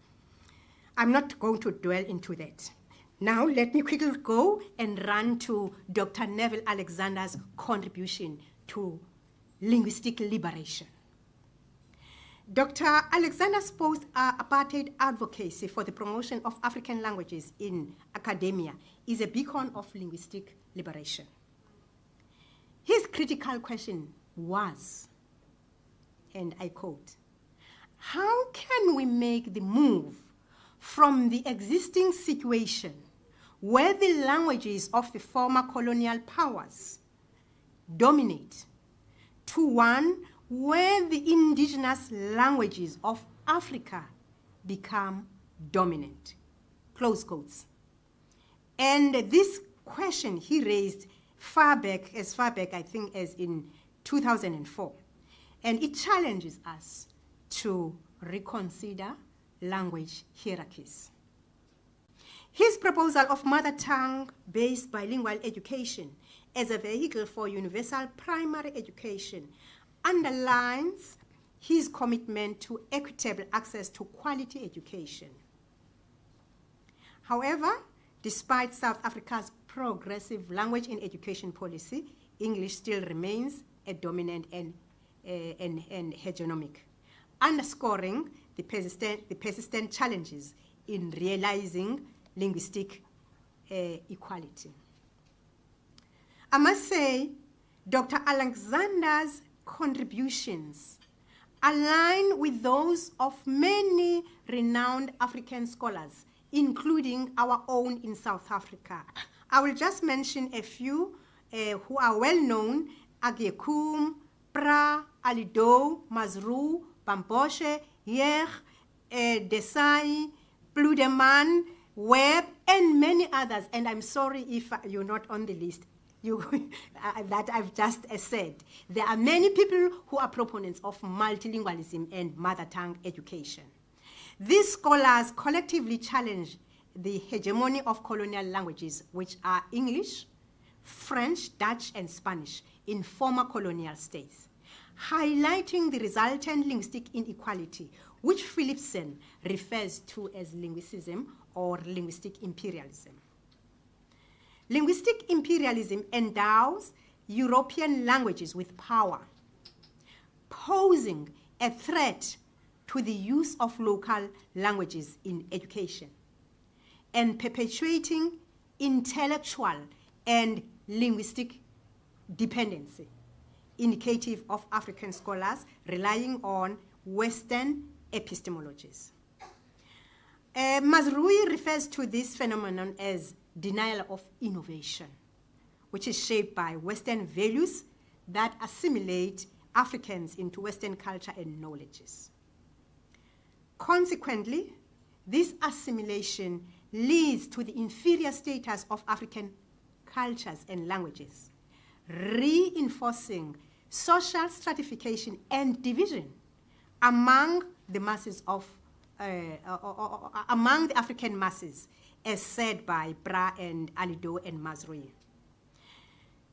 I'm not going to dwell into that. Now, let me quickly go and run to Dr. Neville Alexander's contribution to linguistic liberation. Dr. Alexander's post-apartheid advocacy for the promotion of African languages in academia is a beacon of linguistic liberation. His critical question was, and I quote, "How can we make the move from the existing situation where the languages of the former colonial powers dominate to one where the indigenous languages of Africa become dominant?" Close quotes. And this question he raised as far back, I think, as in 2004. And it challenges us to reconsider language hierarchies. His proposal of mother tongue-based bilingual education as a vehicle for universal primary education underlines his commitment to equitable access to quality education. However, despite South Africa's progressive language in education policy, English still remains a dominant and hegemonic, underscoring the persistent challenges in realizing linguistic equality. I must say, Dr. Alexander's contributions align with those of many renowned African scholars, including our own in South Africa. I will just mention a few who are well known: Agyekum, Pra, Alido, Mazrou, Bamboshe, Yer, Desai, Pludeman, Webb, and many others. And I'm sorry if you're not on the list that I've just said. There are many people who are proponents of multilingualism and mother tongue education. These scholars collectively challenge the hegemony of colonial languages, which are English, French, Dutch, and Spanish in former colonial states, highlighting the resultant linguistic inequality, which Philipson refers to as linguicism or linguistic imperialism. Linguistic imperialism endows European languages with power, posing a threat to the use of local languages in education, and perpetuating intellectual and linguistic dependency, indicative of African scholars relying on Western epistemologies. Mazrui refers to this phenomenon as denial of innovation, which is shaped by Western values that assimilate Africans into Western culture and knowledges. Consequently, this assimilation leads to the inferior status of African cultures and languages, reinforcing social stratification and division among the masses of among the African masses, as said by Bra and Alido and Mazrui.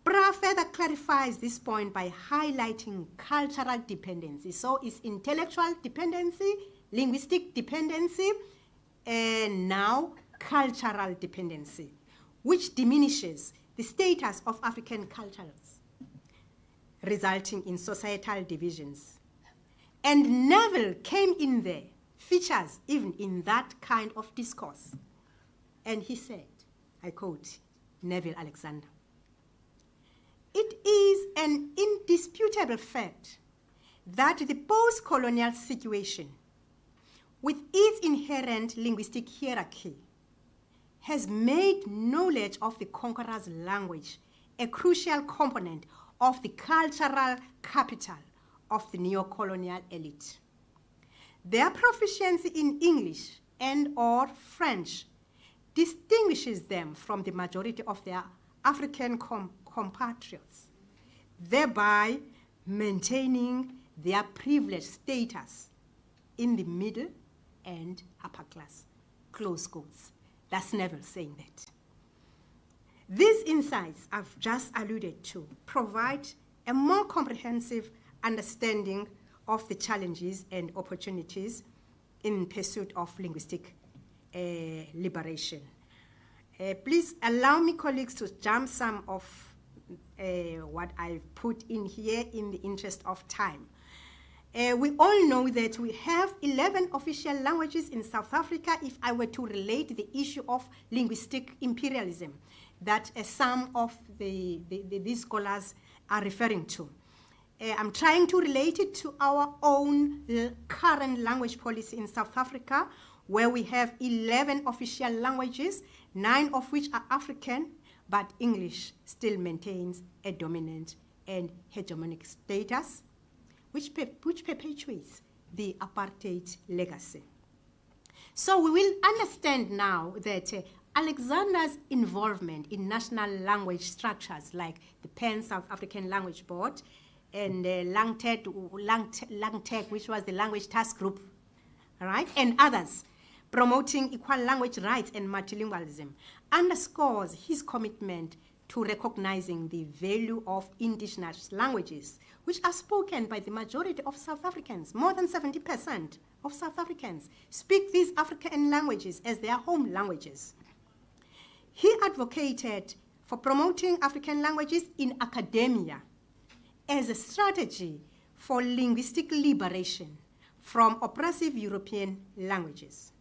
Bra further clarifies this point by highlighting cultural dependency. So it's intellectual dependency, linguistic dependency, and now cultural dependency, which diminishes the status of African cultures, resulting in societal divisions. And Neville came in there, features even in that kind of discourse. And he said, I quote Neville Alexander, "It is an indisputable fact that the post-colonial situation, with its inherent linguistic hierarchy, has made knowledge of the conqueror's language a crucial component of the cultural capital of the neo-colonial elite. Their proficiency in English and or French distinguishes them from the majority of their African compatriots, thereby maintaining their privileged status in the middle and upper class," close quotes. That's Neville saying that. These insights I've just alluded to provide a more comprehensive understanding of the challenges and opportunities in pursuit of linguistic liberation. Please allow me, colleagues, to jump some of what I've put in here in the interest of time. We all know that we have 11 official languages in South Africa. If I were to relate the issue of linguistic imperialism that some of these scholars are referring to, I'm trying to relate it to our own current language policy in South Africa, where we have 11 official languages, 9 of which are African, but English still maintains a dominant and hegemonic status, which perpetuates the apartheid legacy. So we will understand now that Alexander's involvement in national language structures like the Pan-South African Language Board and LangTech, which was the language task group, all right, and others, promoting equal language rights and multilingualism, underscores his commitment to recognizing the value of indigenous languages, which are spoken by the majority of South Africans. More than 70% of South Africans speak these African languages as their home languages. He advocated for promoting African languages in academia as a strategy for linguistic liberation from oppressive European languages.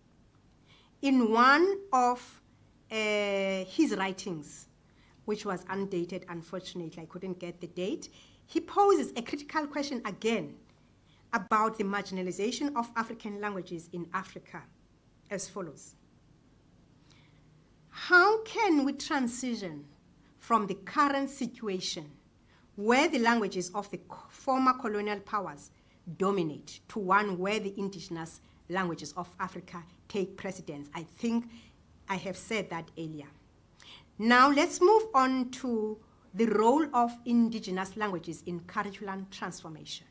In one of his writings, which was undated, unfortunately, I couldn't get the date, he poses a critical question again about the marginalization of African languages in Africa as follows. How can we transition from the current situation where the languages of the former colonial powers dominate to one where the indigenous languages of Africa take precedence? I think I have said that earlier. Now let's move on to the role of indigenous languages in curriculum transformation.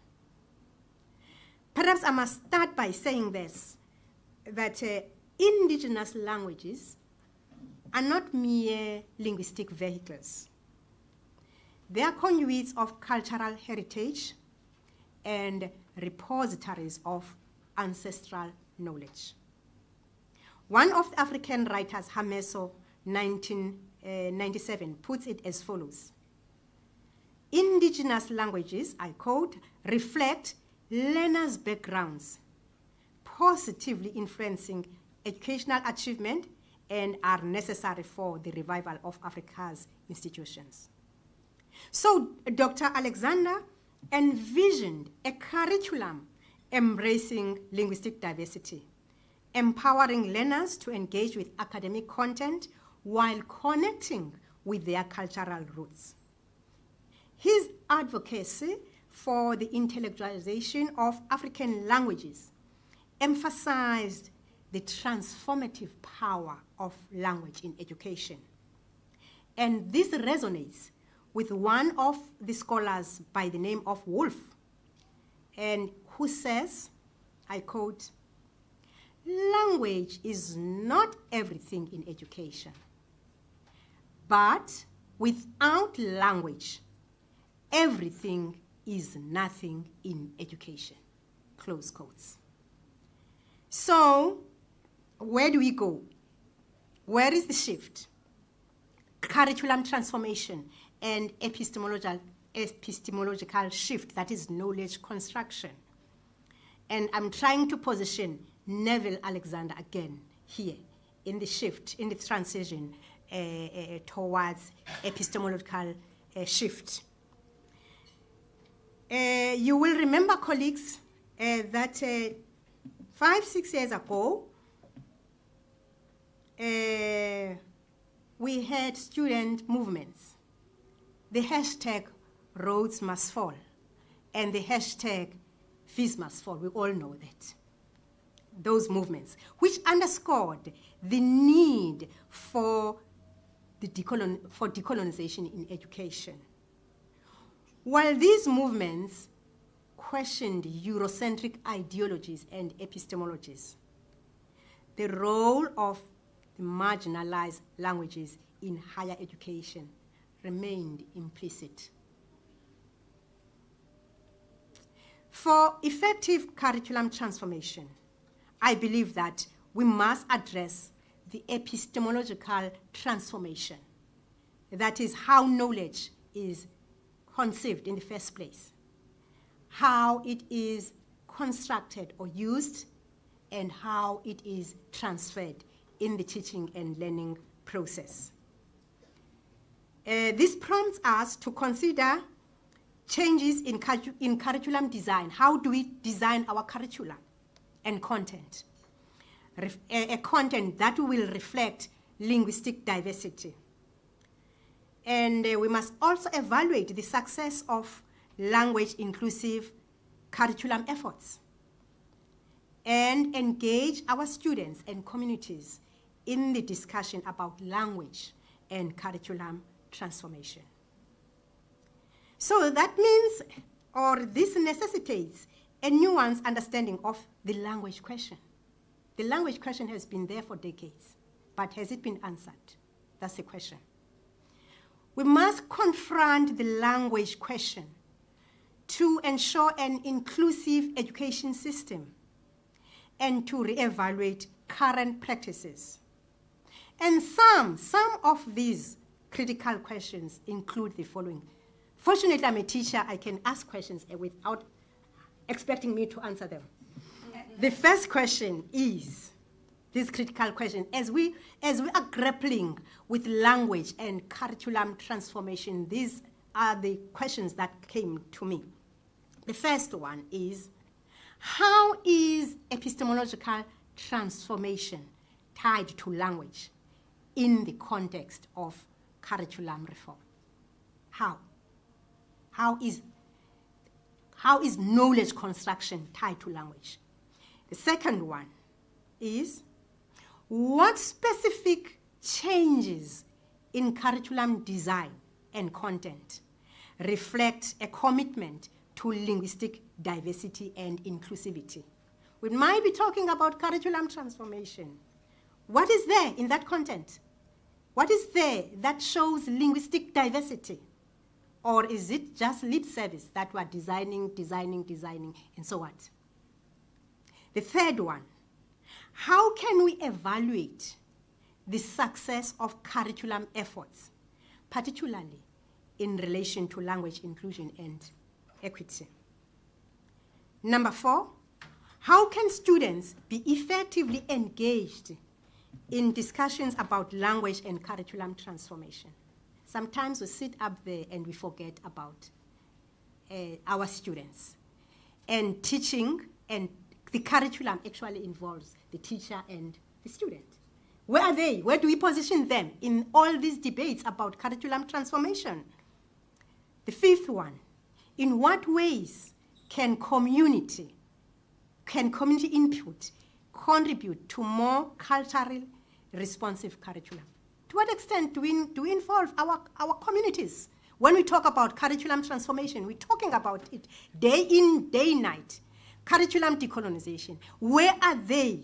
Perhaps I must start by saying this, that indigenous languages are not mere linguistic vehicles. They are conduits of cultural heritage and repositories of ancestral knowledge. One of the African writers, Hameso, 1997, puts it as follows. Indigenous languages, I quote, reflect learners' backgrounds, positively influencing educational achievement and are necessary for the revival of Africa's institutions. So Dr. Alexander envisioned a curriculum embracing linguistic diversity, empowering learners to engage with academic content while connecting with their cultural roots. His advocacy for the intellectualization of African languages emphasized the transformative power of language in education. And this resonates with one of the scholars by the name of Wolf, and who says, I quote, language is not everything in education, but without language, everything is nothing in education, close quotes. So, where do we go? Where is the shift? Curriculum transformation and epistemological shift, that is knowledge construction. And I'm trying to position Neville Alexander again here in the shift, in the transition towards epistemological shift. You will remember, colleagues, that 5-6 years ago, we had student movements. The hashtag Rhodes Must Fall and the hashtag Fees Must Fall, we all know that. Those movements, which underscored the need for decolonization in education. While these movements questioned Eurocentric ideologies and epistemologies, the role of the marginalized languages in higher education remained implicit. For effective curriculum transformation, I believe that we must address the epistemological transformation. That is how knowledge is conceived in the first place, how it is constructed or used, and how it is transferred in the teaching and learning process. This prompts us to consider changes in curriculum design. How do we design our curriculum and content? A content that will reflect linguistic diversity. And we must also evaluate the success of language-inclusive curriculum efforts and engage our students and communities in the discussion about language and curriculum transformation. So that means, or this necessitates, a nuanced understanding of the language question. The language question has been there for decades, but has it been answered? That's the question. We must confront the language question to ensure an inclusive education system and to reevaluate current practices. And some of these critical questions include the following. Fortunately, I'm a teacher. I can ask questions without expecting me to answer them. The first question is this critical question. As we are grappling with language and curriculum transformation, these are the questions that came to me. The first one is, how is epistemological transformation tied to language in the context of curriculum reform? How? How is knowledge construction tied to language? The second one is, what specific changes in curriculum design and content reflect a commitment to linguistic diversity and inclusivity? We might be talking about curriculum transformation. What is there in that content? What is there that shows linguistic diversity? Or is it just lip service that we're designing, and so what? The third one, how can we evaluate the success of curriculum efforts, particularly in relation to language inclusion and equity? Number 4, how can students be effectively engaged in discussions about language and curriculum transformation? Sometimes we sit up there and we forget about our students. And teaching and the curriculum actually involves the teacher and the student. Where are they? Where do we position them in all these debates about curriculum transformation? The fifth one, in what ways can community input contribute to more culturally responsive curriculum? To what extent do we involve our communities? When we talk about curriculum transformation, we're talking about it day in, day night. Curriculum decolonization, where are they?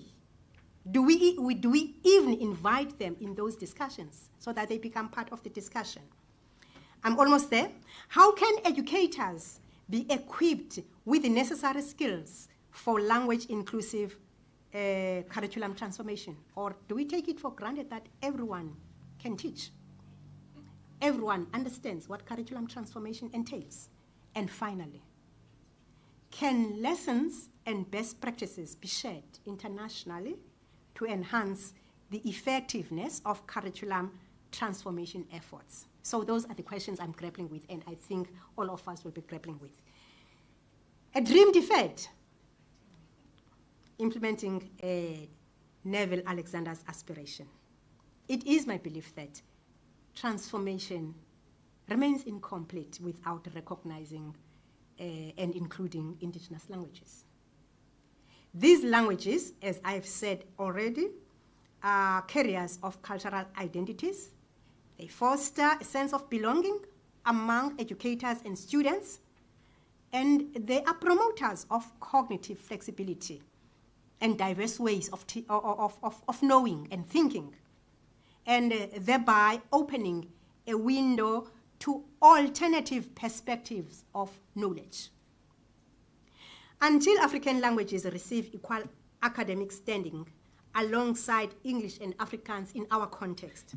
Do we even invite them in those discussions so that they become part of the discussion? I'm almost there. How can educators be equipped with the necessary skills for language inclusive curriculum transformation? Or do we take it for granted that everyone can teach? Everyone understands what curriculum transformation entails. And finally, can lessons and best practices be shared internationally to enhance the effectiveness of curriculum transformation efforts? So those are the questions I'm grappling with, and I think all of us will be grappling with. A dream deferred, implementing Neville Alexander's aspiration. It is my belief that transformation remains incomplete without recognizing and including indigenous languages. These languages, as I've said already, are carriers of cultural identities. They foster a sense of belonging among educators and students, and they are promoters of cognitive flexibility and diverse ways of knowing and thinking, and thereby opening a window to alternative perspectives of knowledge. Until African languages receive equal academic standing alongside English and Afrikaans in our context,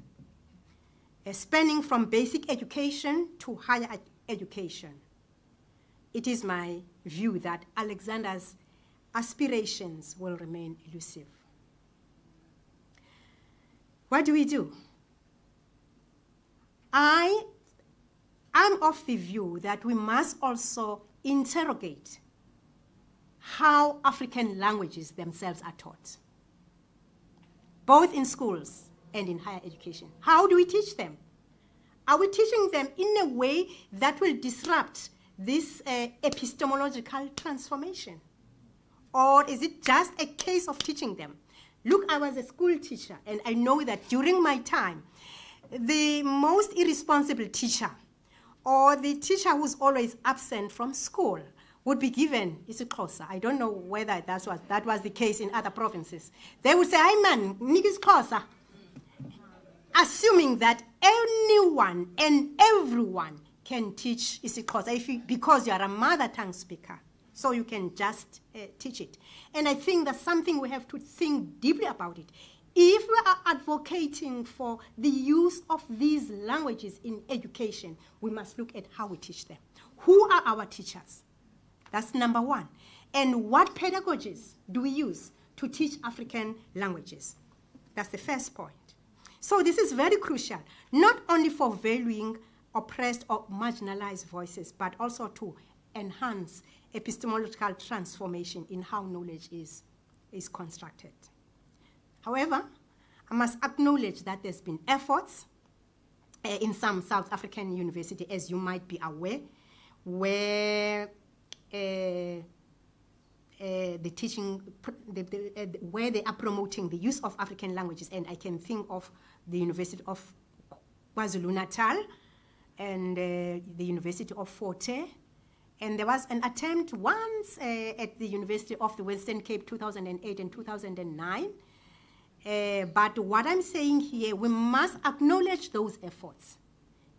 spanning from basic education to higher education, it is my view that Alexander's aspirations will remain elusive. What do we do? I am of the view that we must also interrogate how African languages themselves are taught, both in schools and in higher education. How do we teach them? Are we teaching them in a way that will disrupt this epistemological transformation? Or is it just a case of teaching them? Look, I was a school teacher, and I know that during my time, the most irresponsible teacher, or the teacher who's always absent from school, would be given isiXhosa. I don't know whether that was the case in other provinces. They would say, "Hayi man, nika isiXhosa," assuming that anyone and everyone can teach isiXhosa because you are a mother tongue speaker. So you can just teach it. And I think that's something we have to think deeply about it. If we are advocating for the use of these languages in education, we must look at how we teach them. Who are our teachers? That's number one. And what pedagogies do we use to teach African languages? That's the first point. So this is very crucial, not only for valuing oppressed or marginalized voices, but also to enhance epistemological transformation in how knowledge is constructed. However, I must acknowledge that there's been efforts in some South African universities, as you might be aware, where where they are promoting the use of African languages, and I can think of the University of KwaZulu-Natal and the University of Fort Hare. And there was an attempt once at the University of the Western Cape, 2008 and 2009. But what I'm saying here, we must acknowledge those efforts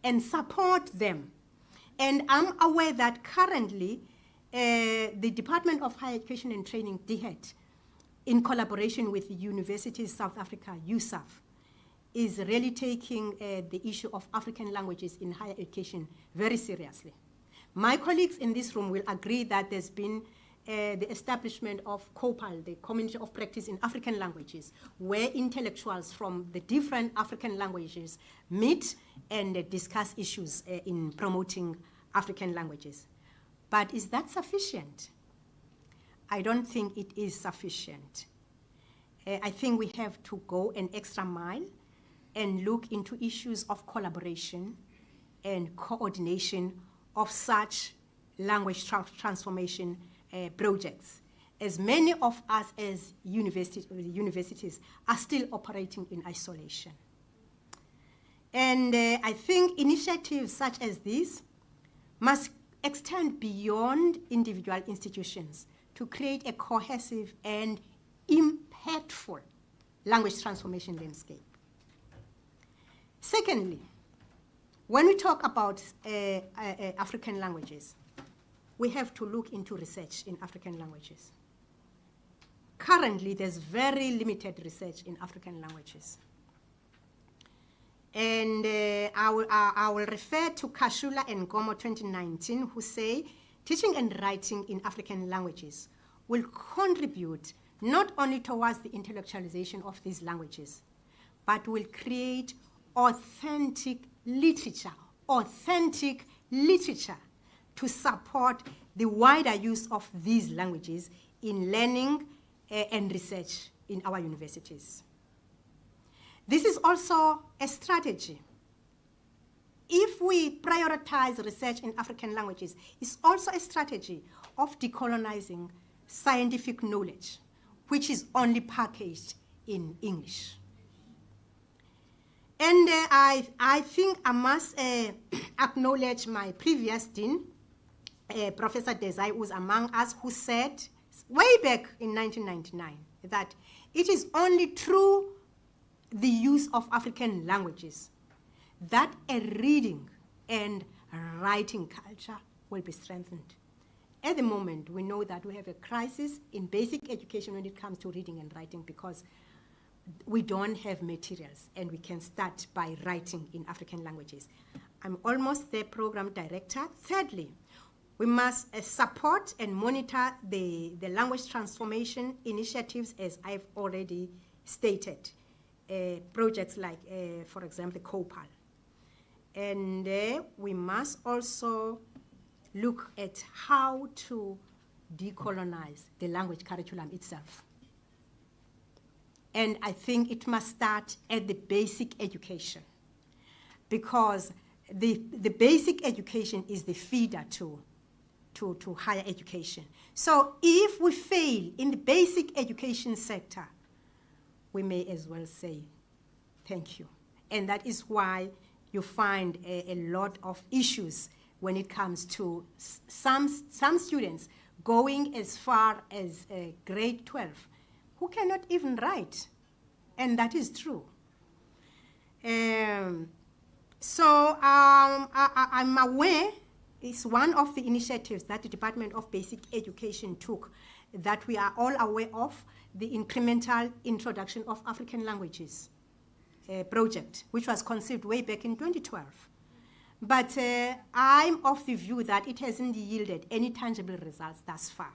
and support them. And I'm aware that currently the Department of Higher Education and Training, DHET, in collaboration with Universities South Africa, USAF, is really taking the issue of African languages in higher education very seriously. My colleagues in this room will agree that there's been the establishment of COPAL, the Community of Practice in African Languages, where intellectuals from the different African languages meet and discuss issues in promoting African languages. But is that sufficient? I don't think it is sufficient. I think we have to go an extra mile and look into issues of collaboration and coordination of such language transformation projects, as many of us as universities are still operating in isolation. And I think initiatives such as these must extend beyond individual institutions to create a cohesive and impactful language transformation landscape. Secondly, when we talk about African languages, we have to look into research in African languages. Currently, there's very limited research in African languages. And I will refer to Kashula and Gomo 2019, who say teaching and writing in African languages will contribute not only towards the intellectualization of these languages, but will create authentic literature to support the wider use of these languages in learning and research in our universities. This is also a strategy. If we prioritize research in African languages, it's also a strategy of decolonizing scientific knowledge, which is only packaged in English. And I think I must acknowledge my previous dean, Professor Desai, who was among us, who said way back in 1999 that it is only through the use of African languages that a reading and writing culture will be strengthened. At the moment, we know that we have a crisis in basic education when it comes to reading and writing because we don't have materials, and we can start by writing in African languages. I'm almost the program director. Thirdly, we must support and monitor the language transformation initiatives, as I've already stated, projects like, for example, COPAL. And we must also look at how to decolonize the language curriculum itself. And I think it must start at the basic education, because the basic education is the feeder to higher education. So if we fail in the basic education sector, we may as well say thank you. And that is why you find a lot of issues when it comes to some students going as far as grade 12 who cannot even write, and that is true. I'm aware it's one of the initiatives that the Department of Basic Education took that we are all aware of, the incremental introduction of African languages project, which was conceived way back in 2012. But I'm of the view that it hasn't yielded any tangible results thus far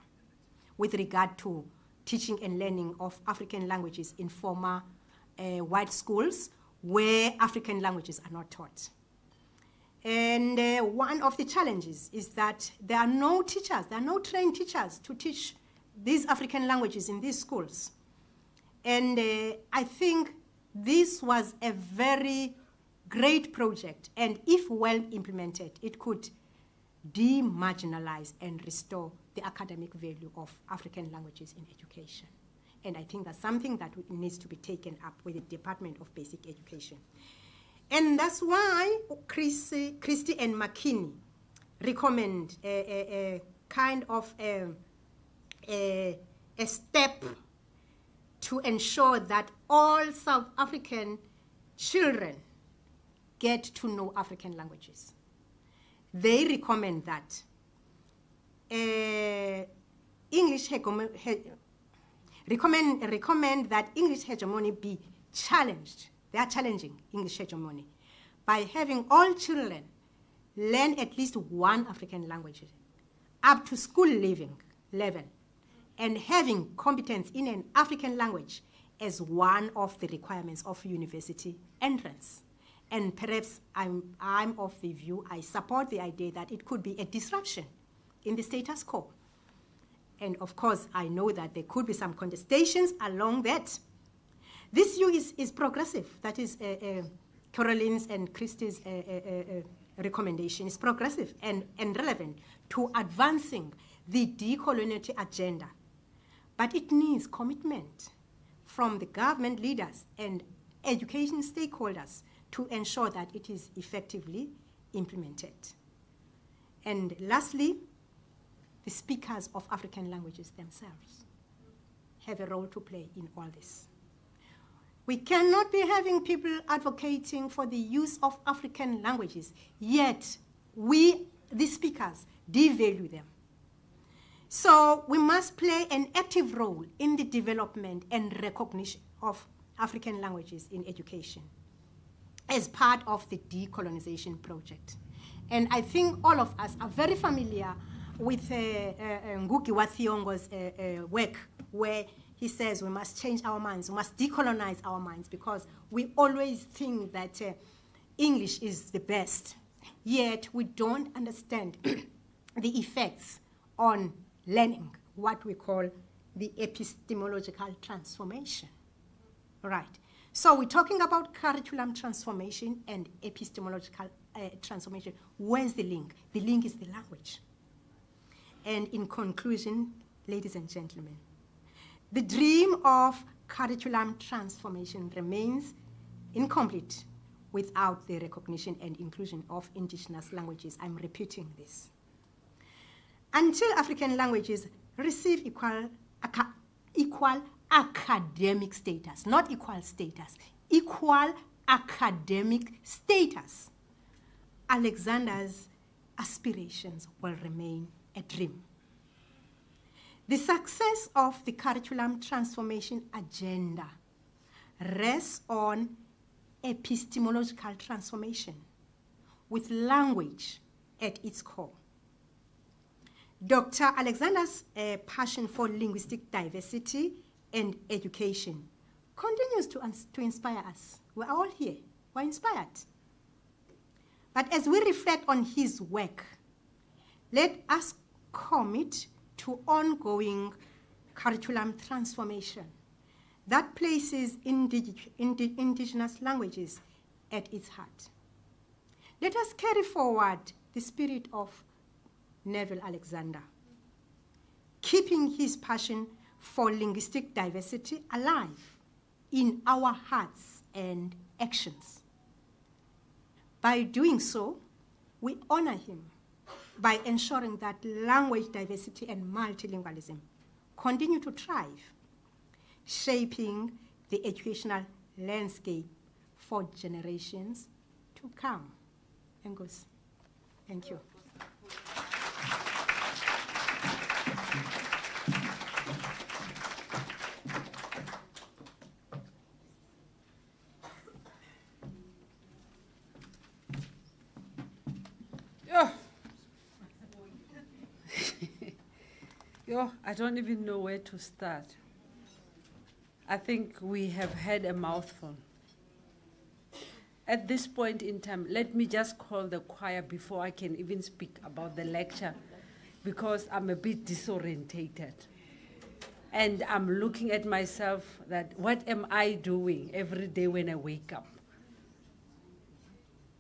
with regard to teaching and learning of African languages in former white schools where African languages are not taught. And one of the challenges is that there are no teachers, there are no trained teachers to teach these African languages in these schools. And I think this was a very great project, and if well implemented, it could demarginalize and restore the academic value of African languages in education. And I think that's something that needs to be taken up with the Department of Basic Education. And that's why Christy and McKinney recommend a kind of a step to ensure that all South African children get to know African languages. They recommend that recommend that English hegemony be challenged. They are challenging English hegemony by having all children learn at least one African language up to school level and having competence in an African language as one of the requirements of university entrance. And perhaps I'm of the view, I support the idea that it could be a disruption in the status quo. And of course, I know that there could be some contestations along that. This view is progressive. That is Caroline's and Christie's recommendation is progressive and relevant to advancing the decoloniality agenda. But it needs commitment from the government leaders and education stakeholders to ensure that it is effectively implemented. And lastly, the speakers of African languages themselves have a role to play in all this. We cannot be having people advocating for the use of African languages, yet we, the speakers, devalue them. So we must play an active role in the development and recognition of African languages in education as part of the decolonization project. And I think all of us are very familiar with Ngugi wa Thiong'o's work, where he says we must change our minds, we must decolonize our minds, because we always think that English is the best, yet we don't understand the effects on learning, what we call the epistemological transformation. Right. So we're talking about curriculum transformation and epistemological transformation. Where's the link? The link is the language. And in conclusion, ladies and gentlemen, the dream of curriculum transformation remains incomplete without the recognition and inclusion of indigenous languages. I'm repeating this. Until African languages receive equal academic status, not equal status, equal academic status, Alexander's aspirations will remain a dream. The success of the curriculum transformation agenda rests on epistemological transformation with language at its core. Dr. Alexander's passion for linguistic diversity and education continues to inspire us. We're all here, we're inspired. But as we reflect on his work, let us commit to ongoing curriculum transformation that places indigenous languages at its heart. Let us carry forward the spirit of Neville Alexander, keeping his passion for linguistic diversity alive in our hearts and actions. By doing so, we honor him by ensuring that language diversity and multilingualism continue to thrive, shaping the educational landscape for generations to come. Engos. Thank you. I don't even know where to start. I think we have had a mouthful. At this point in time, let me just call the choir before I can even speak about the lecture, because I'm a bit disorientated. And I'm looking at myself that, what am I doing every day when I wake up?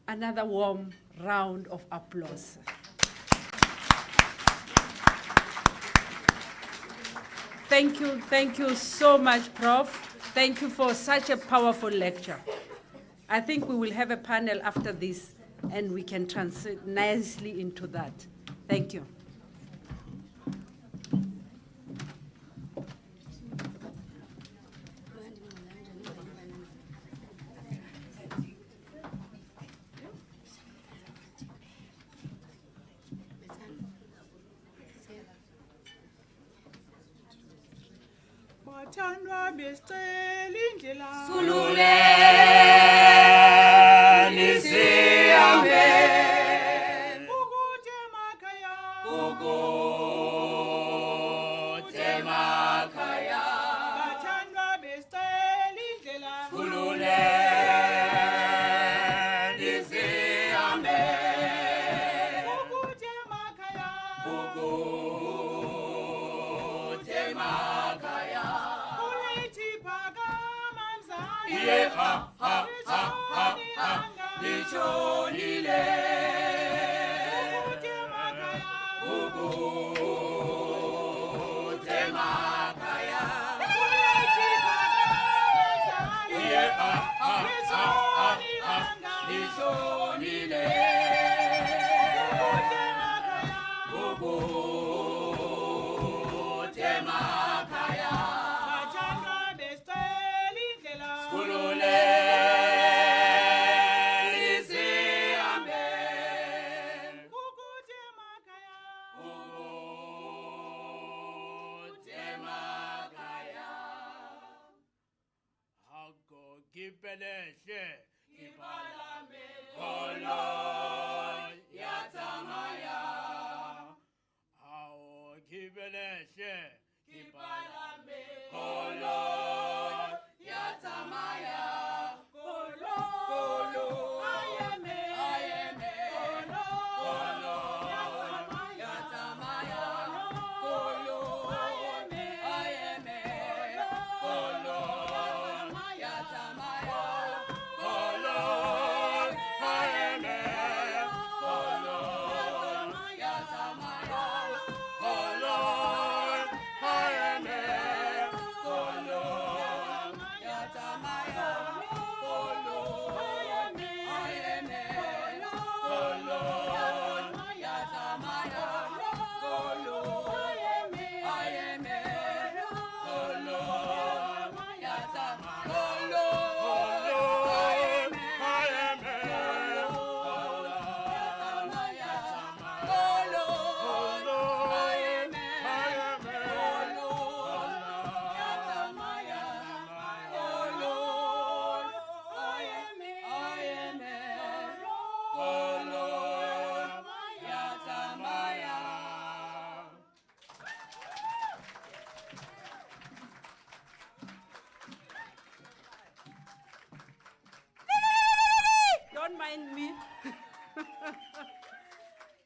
Another warm round of applause. Thank you so much, Prof. Thank you for such a powerful lecture. I think we will have a panel after this, and we can transit nicely into that. Thank you.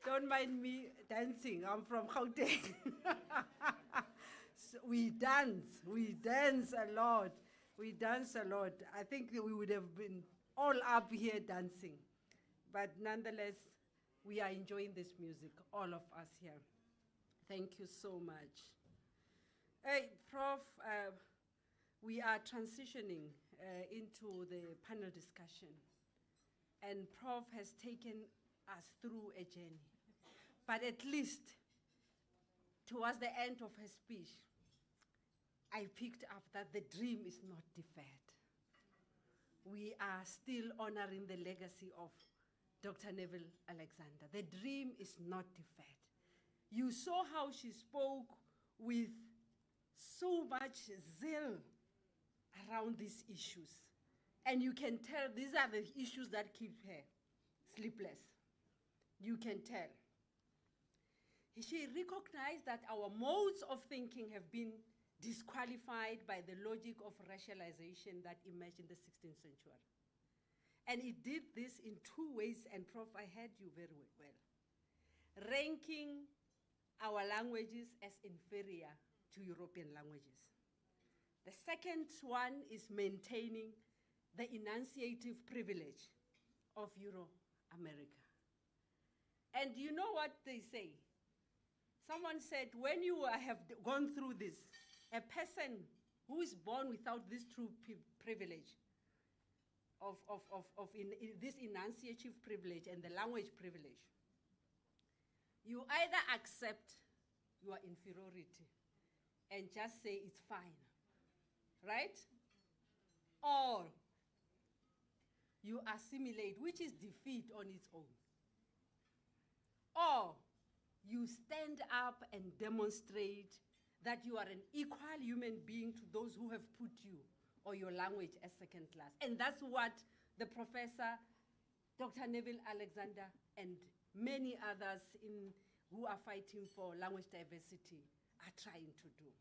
Don't mind me dancing. I'm from Gauteng. So we dance a lot. We dance a lot. I think we would have been all up here dancing. But nonetheless, we are enjoying this music, all of us here. Thank you so much. Hey, Prof, we are transitioning into the panel discussion. And Prof has taken us through a journey. But at least, towards the end of her speech, I picked up that the dream is not deferred. We are still honoring the legacy of Dr. Neville Alexander. The dream is not deferred. You saw how she spoke with so much zeal around these issues. And you can tell these are the issues that keep her sleepless. You can tell. She recognized that our modes of thinking have been disqualified by the logic of racialization that emerged in the 16th century. And it did this in two ways, and Prof, I heard you very well. Ranking our languages as inferior to European languages. The second one is maintaining the enunciative privilege of Euro-America. And you know what they say? Someone said, when you have gone through this, a person who is born without this true privilege of this enunciative privilege and the language privilege, you either accept your inferiority and just say it's fine, right? Or you assimilate, which is defeat on its own. Or you stand up and demonstrate that you are an equal human being to those who have put you or your language as second class. And that's what the professor, Dr. Neville Alexander, and many others who are fighting for language diversity are trying to do.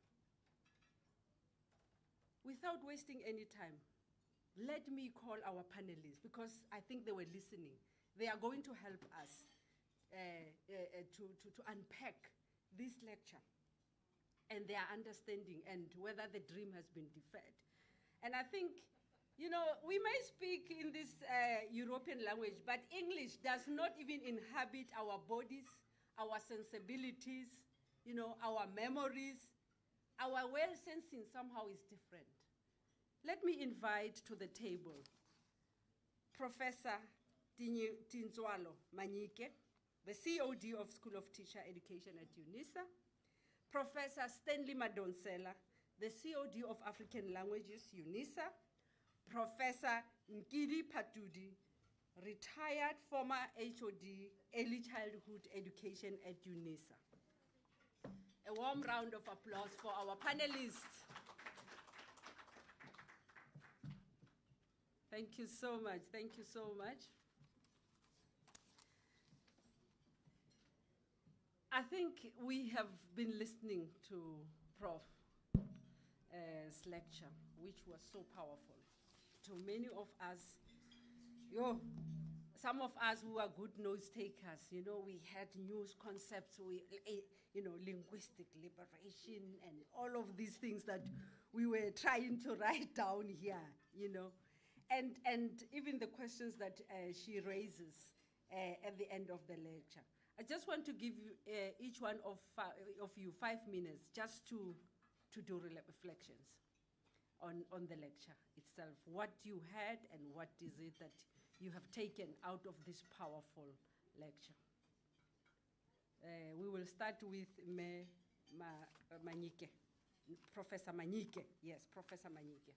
Without wasting any time, let me call our panelists, because I think they were listening. They are going to help us to unpack this lecture and their understanding and whether the dream has been deferred. And I think, you know, we may speak in this European language, but English does not even inhabit our bodies, our sensibilities, you know, our memories. Our well-sensing somehow is different. Let me invite to the table Professor Tinzwalo Manyike, the COD of School of Teacher Education at UNISA, Professor Stanley Madonsela, the COD of African Languages, UNISA, Professor Nkidi Patudi, retired former HOD, Early Childhood Education at UNISA. A warm round of applause for our panelists. Thank you so much. Thank you so much. I think we have been listening to Prof's lecture, which was so powerful. To many of us, some of us who are good note takers, you know, we had news concepts, linguistic liberation and all of these things that we were trying to write down here, you know. And even the questions that she raises at the end of the lecture. I just want to give you, each one of you 5 minutes just to do reflections on the lecture itself. What you heard and what is it that you have taken out of this powerful lecture. We will start with Manyike, Professor Manyike. Yes, Professor Manyike.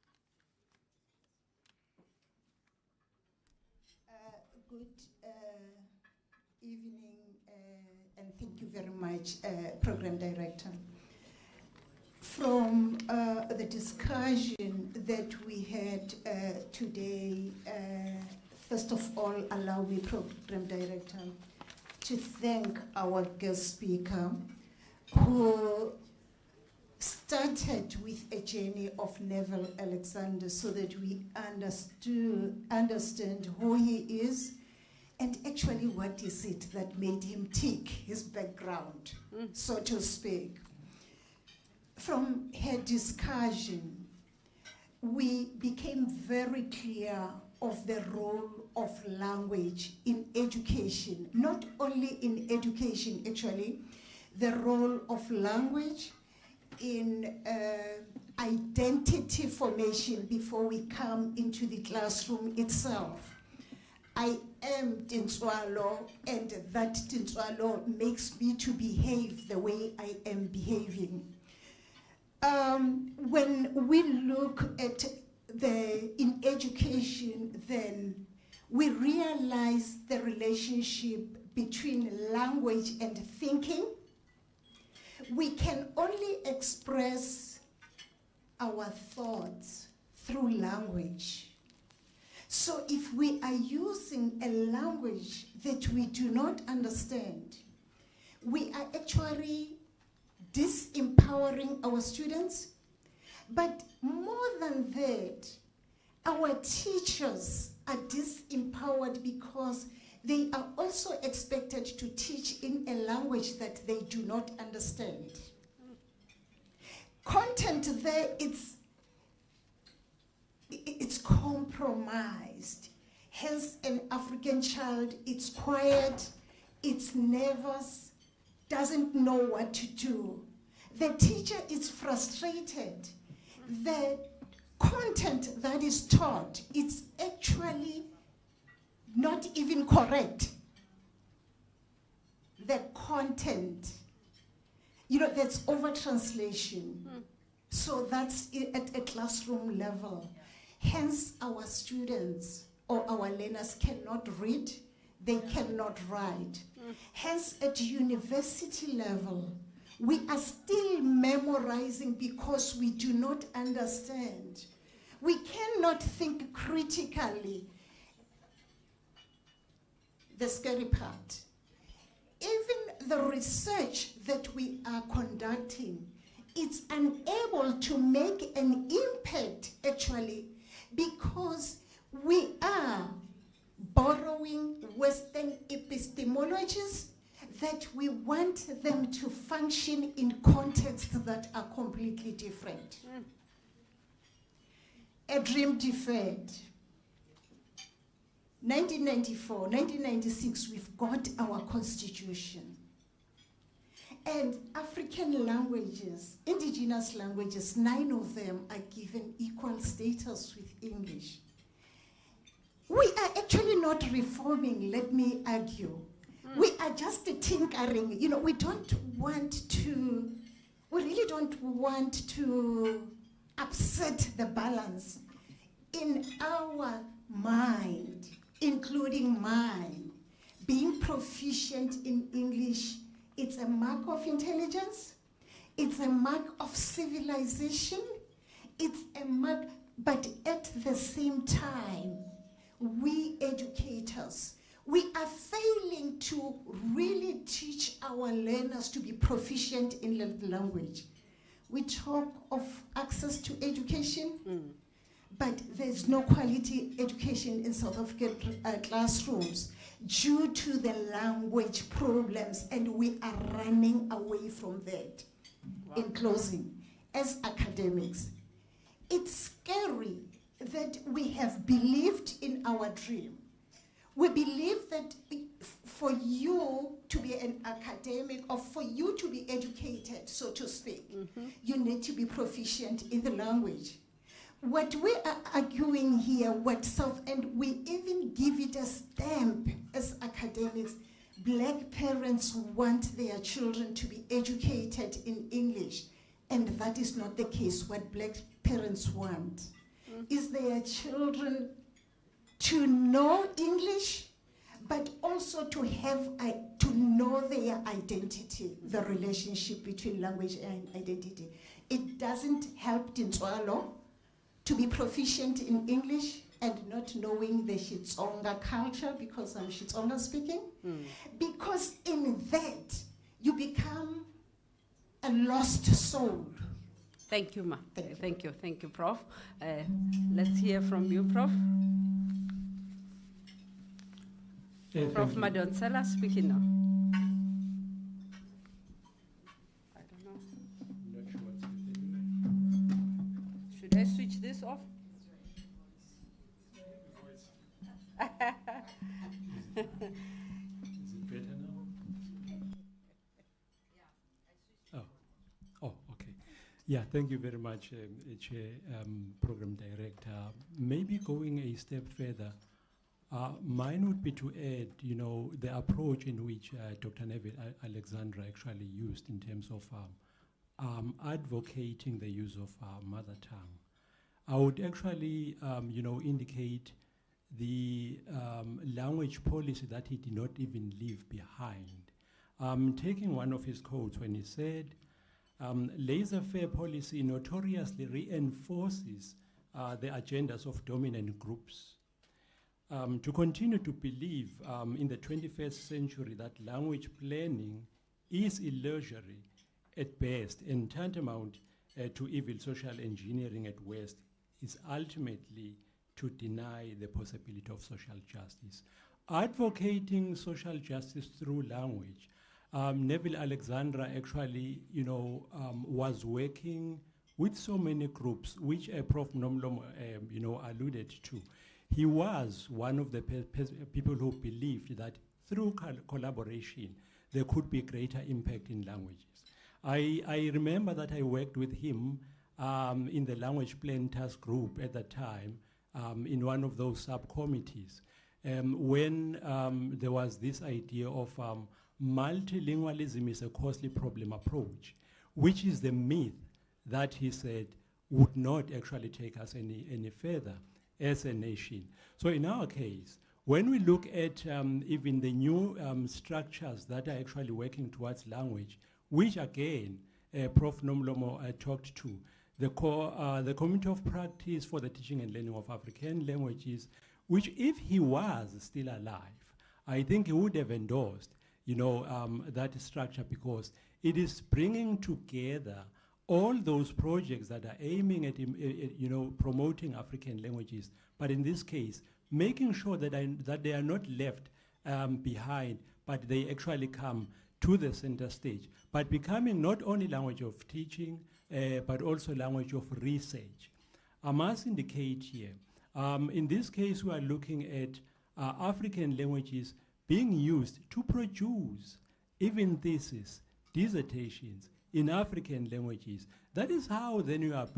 Good evening, and thank you very much, Program Director. From the discussion that we had today, first of all, allow me, Program Director, to thank our guest speaker, who started with a journey of Neville Alexander so that we understand who he is and actually what is it that made him tick, his background, so to speak. From her discussion, we became very clear of the role of language in education, not only in education actually, the role of language in identity formation before we come into the classroom itself. I am Tintswalo, and that Tintswalo makes me to behave the way I am behaving. When we look at in education, then we realize the relationship between language and thinking. We can only express our thoughts through language. So if we are using a language that we do not understand, we are actually disempowering our students. But more than that, our teachers are disempowered because they are also expected to teach in a language that they do not understand. Content there, it's compromised. Hence, an African child, it's quiet, it's nervous, doesn't know what to do. The teacher is frustrated. The content that is taught, it's actually not even correct. The content, that's over-translation. So that's at a classroom level. Hence, our students or our learners cannot read, they cannot write. Hence, at university level, we are still memorizing because we do not understand. We cannot think critically. The scary part. Even the research that we are conducting, it's unable to make an impact, actually, because we are borrowing Western epistemologies that we want them to function in contexts that are completely different. A dream deferred. 1994, 1996, we've got our constitution. And African languages, indigenous languages, 9 of them are given equal status with English. We are actually not reforming, let me argue. We are just tinkering. We really don't want to upset the balance in our mind, including mine. Being proficient in English, it's a mark of intelligence, it's a mark of civilization, it's a mark, but at the same time, we educators, we are failing to really teach our learners to be proficient in the language. We talk of access to education, but there's no quality education in South African classrooms due to the language problems, and we are running away from that. Wow. In closing, as academics, it's scary that we have believed in our dream. We believe that for you to be an academic, or for you to be educated, so to speak, you need to be proficient in the language. What we are arguing here, and we even give it a stamp as academics, Black parents want their children to be educated in English, and that is not the case. What Black parents want is their children to know English, but also to know their identity, the relationship between language and identity. It doesn't help Tintswalo to be proficient in English and not knowing the Xitsonga culture, because I'm Xitsonga speaking, because in that you become a lost soul. Thank you, Ma. Thank you, Prof. Let's hear from you, Prof. Prof. Madonsela speaking now. I don't know. Not sure what's happening. Should I switch this off? Is it better now? Oh, okay. Yeah, thank you very much, Chair, Program Director. Maybe going a step further, Mine would be to add, the approach in which Dr. Neville Alexandra actually used in terms of advocating the use of mother tongue. I would actually, indicate the language policy that he did not even leave behind. Taking one of his quotes when he said, laissez-faire policy notoriously reinforces the agendas of dominant groups. To continue to believe in the 21st century that language planning is illusory at best and tantamount to evil social engineering at worst is ultimately to deny the possibility of social justice. Advocating social justice through language, Neville Alexandra actually, was working with so many groups, which Prof. Nomlomo, alluded to. He was one of the people who believed that through collaboration, there could be greater impact in languages. I remember that I worked with him in the language plan task group at the time, in one of those subcommittees, when there was this idea of multilingualism is a costly problem approach, which is the myth that he said would not actually take us any further as a nation. So in our case, when we look at even the new structures that are actually working towards language, which again, Prof. Nomlomo talked to, the Committee of Practice for the Teaching and Learning of African Languages, which if he was still alive, I think he would have endorsed that structure, because it is bringing together all those projects that are aiming at promoting African languages, but in this case, making sure that they are not left behind, but they actually come to the center stage, but becoming not only language of teaching, but also language of research. I must indicate here, in this case, we are looking at African languages being used to produce even theses, dissertations in African languages. That is how then you are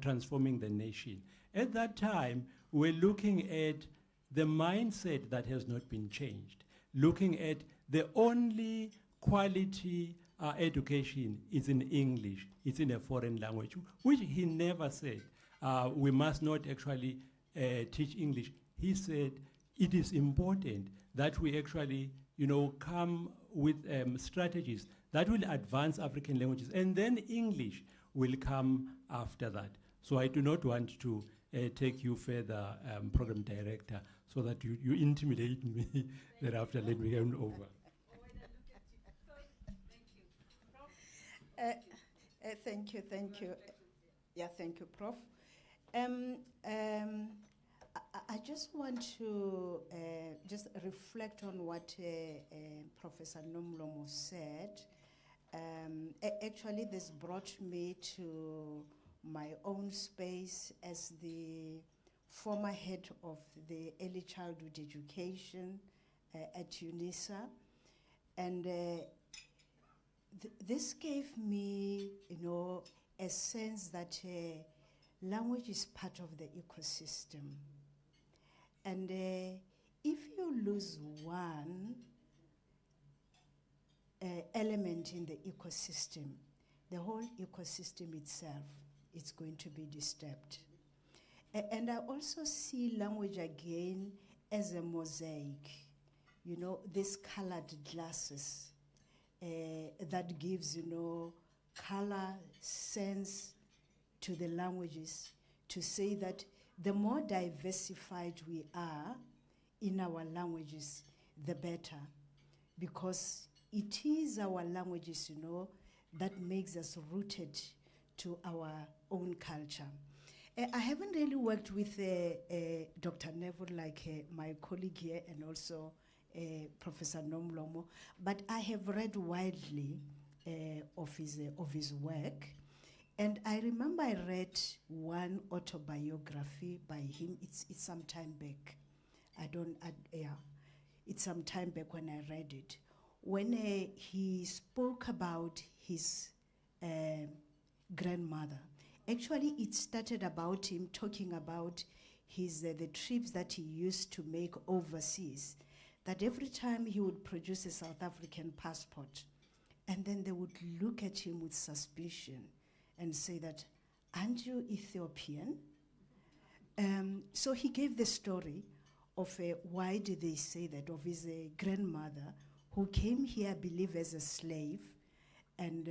transforming the nation. At that time, we're looking at the mindset that has not been changed, looking at the only quality education is in English, it's in a foreign language, which he never said we must not actually teach English. He said it is important that we actually come with strategies that will advance African languages, and then English will come after that. So I do not want to take you further, Program Director, so that you intimidate me thereafter. Let me hand over. Thank you. Yeah, thank you, Prof. I just want to just reflect on what Professor Nomlomo said. Actually, this brought me to my own space as the former head of the early childhood education at UNISA. And this gave me, a sense that language is part of the ecosystem. And if you lose one element in the ecosystem, the whole ecosystem itself is going to be disturbed. And I also see language again as a mosaic, these colored glasses that gives, color, sense to the languages, to say that the more diversified we are in our languages, the better, because it is our languages, that makes us rooted to our own culture. I haven't really worked with Dr. Neville like my colleague here and also Professor Nomlomo, but I have read widely of his work. And I remember I read one autobiography by him. It's some time back. It's some time back when I read it. When he spoke about his grandmother. Actually, it started about him talking about the trips that he used to make overseas, that every time he would produce a South African passport, and then they would look at him with suspicion and say that, aren't you Ethiopian? So he gave the story of why did they say that, of his grandmother who came here, I believe, as a slave, and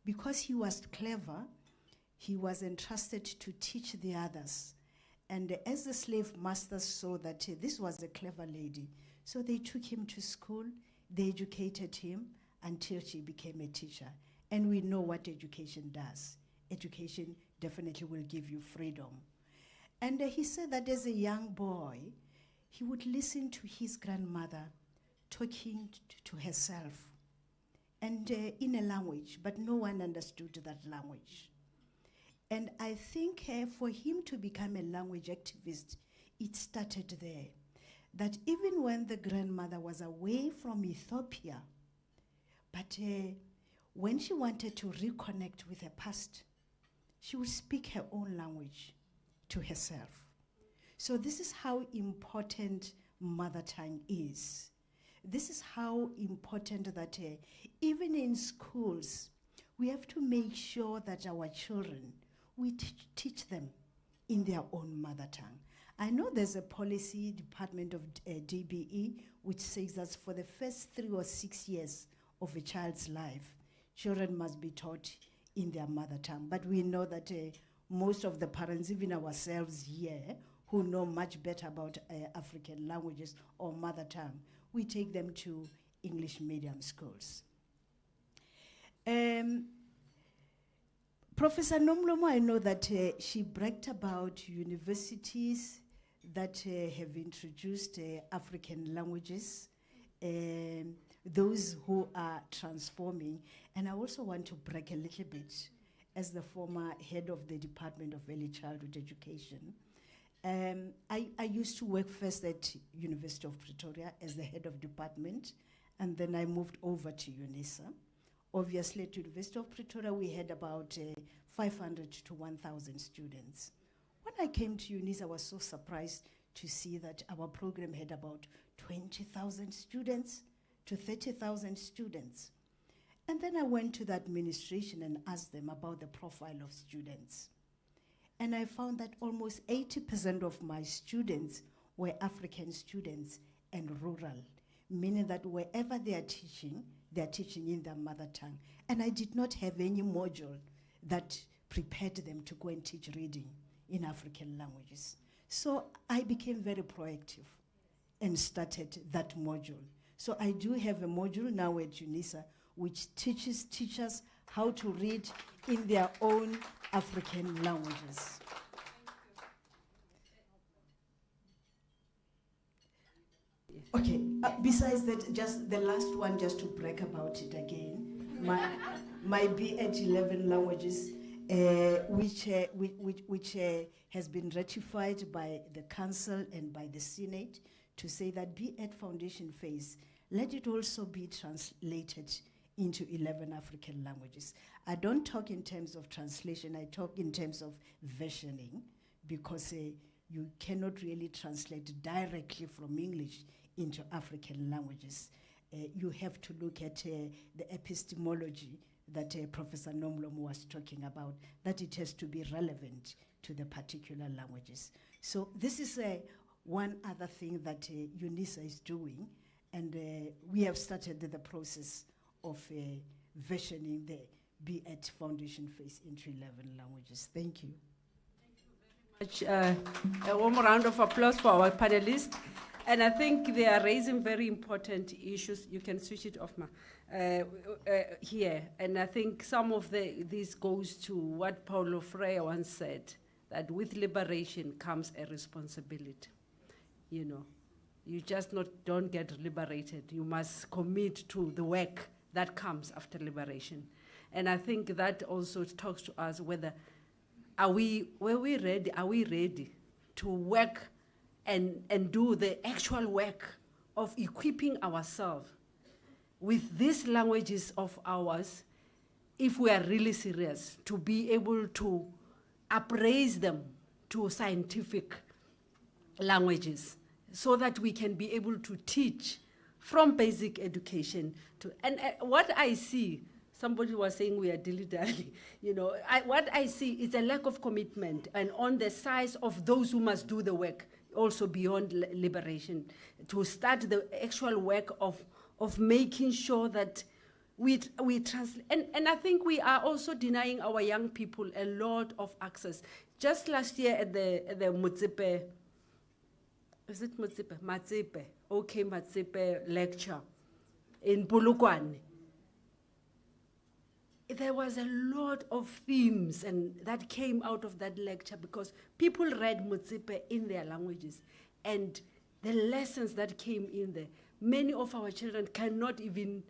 because he was clever, he was entrusted to teach the others. And as the slave masters saw that this was a clever lady, so they took him to school, they educated him until she became a teacher. And we know what education does. Education definitely will give you freedom. And he said that as a young boy, he would listen to his grandmother talking to herself, and in a language, but no one understood that language. And I think for him to become a language activist, it started there. That even when the grandmother was away from Ethiopia, but when she wanted to reconnect with her past, she would speak her own language to herself. So this is how important mother tongue is. This is how important that even in schools, we have to make sure that our children, we teach them in their own mother tongue. I know there's a policy department of DBE which says that for the first 3 or 6 years of a child's life, children must be taught in their mother tongue. But we know that most of the parents, even ourselves here, who know much better about African languages or mother tongue, we take them to English medium schools. Professor Nomlomo, I know that she bragged about universities that have introduced African languages, those who are transforming. And I also want to brag a little bit as the former head of the Department of Early Childhood Education. I used to work first at University of Pretoria as the head of department, and then I moved over to UNISA. Obviously, at University of Pretoria, we had about 500 to 1,000 students. When I came to UNISA, I was so surprised to see that our program had about 20,000 students to 30,000 students. And then I went to the administration and asked them about the profile of students. And I found that almost 80% of my students were African students and rural, meaning that wherever they are teaching in their mother tongue. And I did not have any module that prepared them to go and teach reading in African languages. So I became very proactive and started that module. So I do have a module now at UNISA which teaches teachers how to read in their own African languages. Okay, besides that, just the last one, just to brag about it again, my B.Ed 11 languages, which has been ratified by the Council and by the Senate to say that B.Ed Foundation phase, let it also be translated into 11 African languages. I don't talk in terms of translation, I talk in terms of versioning, because you cannot really translate directly from English into African languages. You have to look at the epistemology that Professor Nomlomo was talking about, that it has to be relevant to the particular languages. So this is one other thing that UNISA is doing, and we have started the process of versioning the B.Ed Foundation phase into 11 languages. Thank you. Thank you very much. A warm round of applause for our panelists. And I think they are raising very important issues. You can switch it off, here. And I think some of this goes to what Paulo Freire once said, that with liberation comes a responsibility. You know, you just don't get liberated. You must commit to the work that comes after liberation. And I think that also talks to us whether are we ready to work and do the actual work of equipping ourselves with these languages of ours, if we are really serious, to be able to appraise them, to scientific languages so that we can be able to teach from basic education to, and what I see, somebody was saying we are dilly-dally, what I see is a lack of commitment and on the size of those who must do the work, also beyond liberation, to start the actual work of making sure that we translate. And I think we are also denying our young people a lot of access. Just last year at the Motsepe, is it Motsepe? Matsepe, OK Matsepe lecture in Polokwane. There was a lot of themes and that came out of that lecture because people read Motsepe in their languages and the lessons that came in there. Many of our children cannot even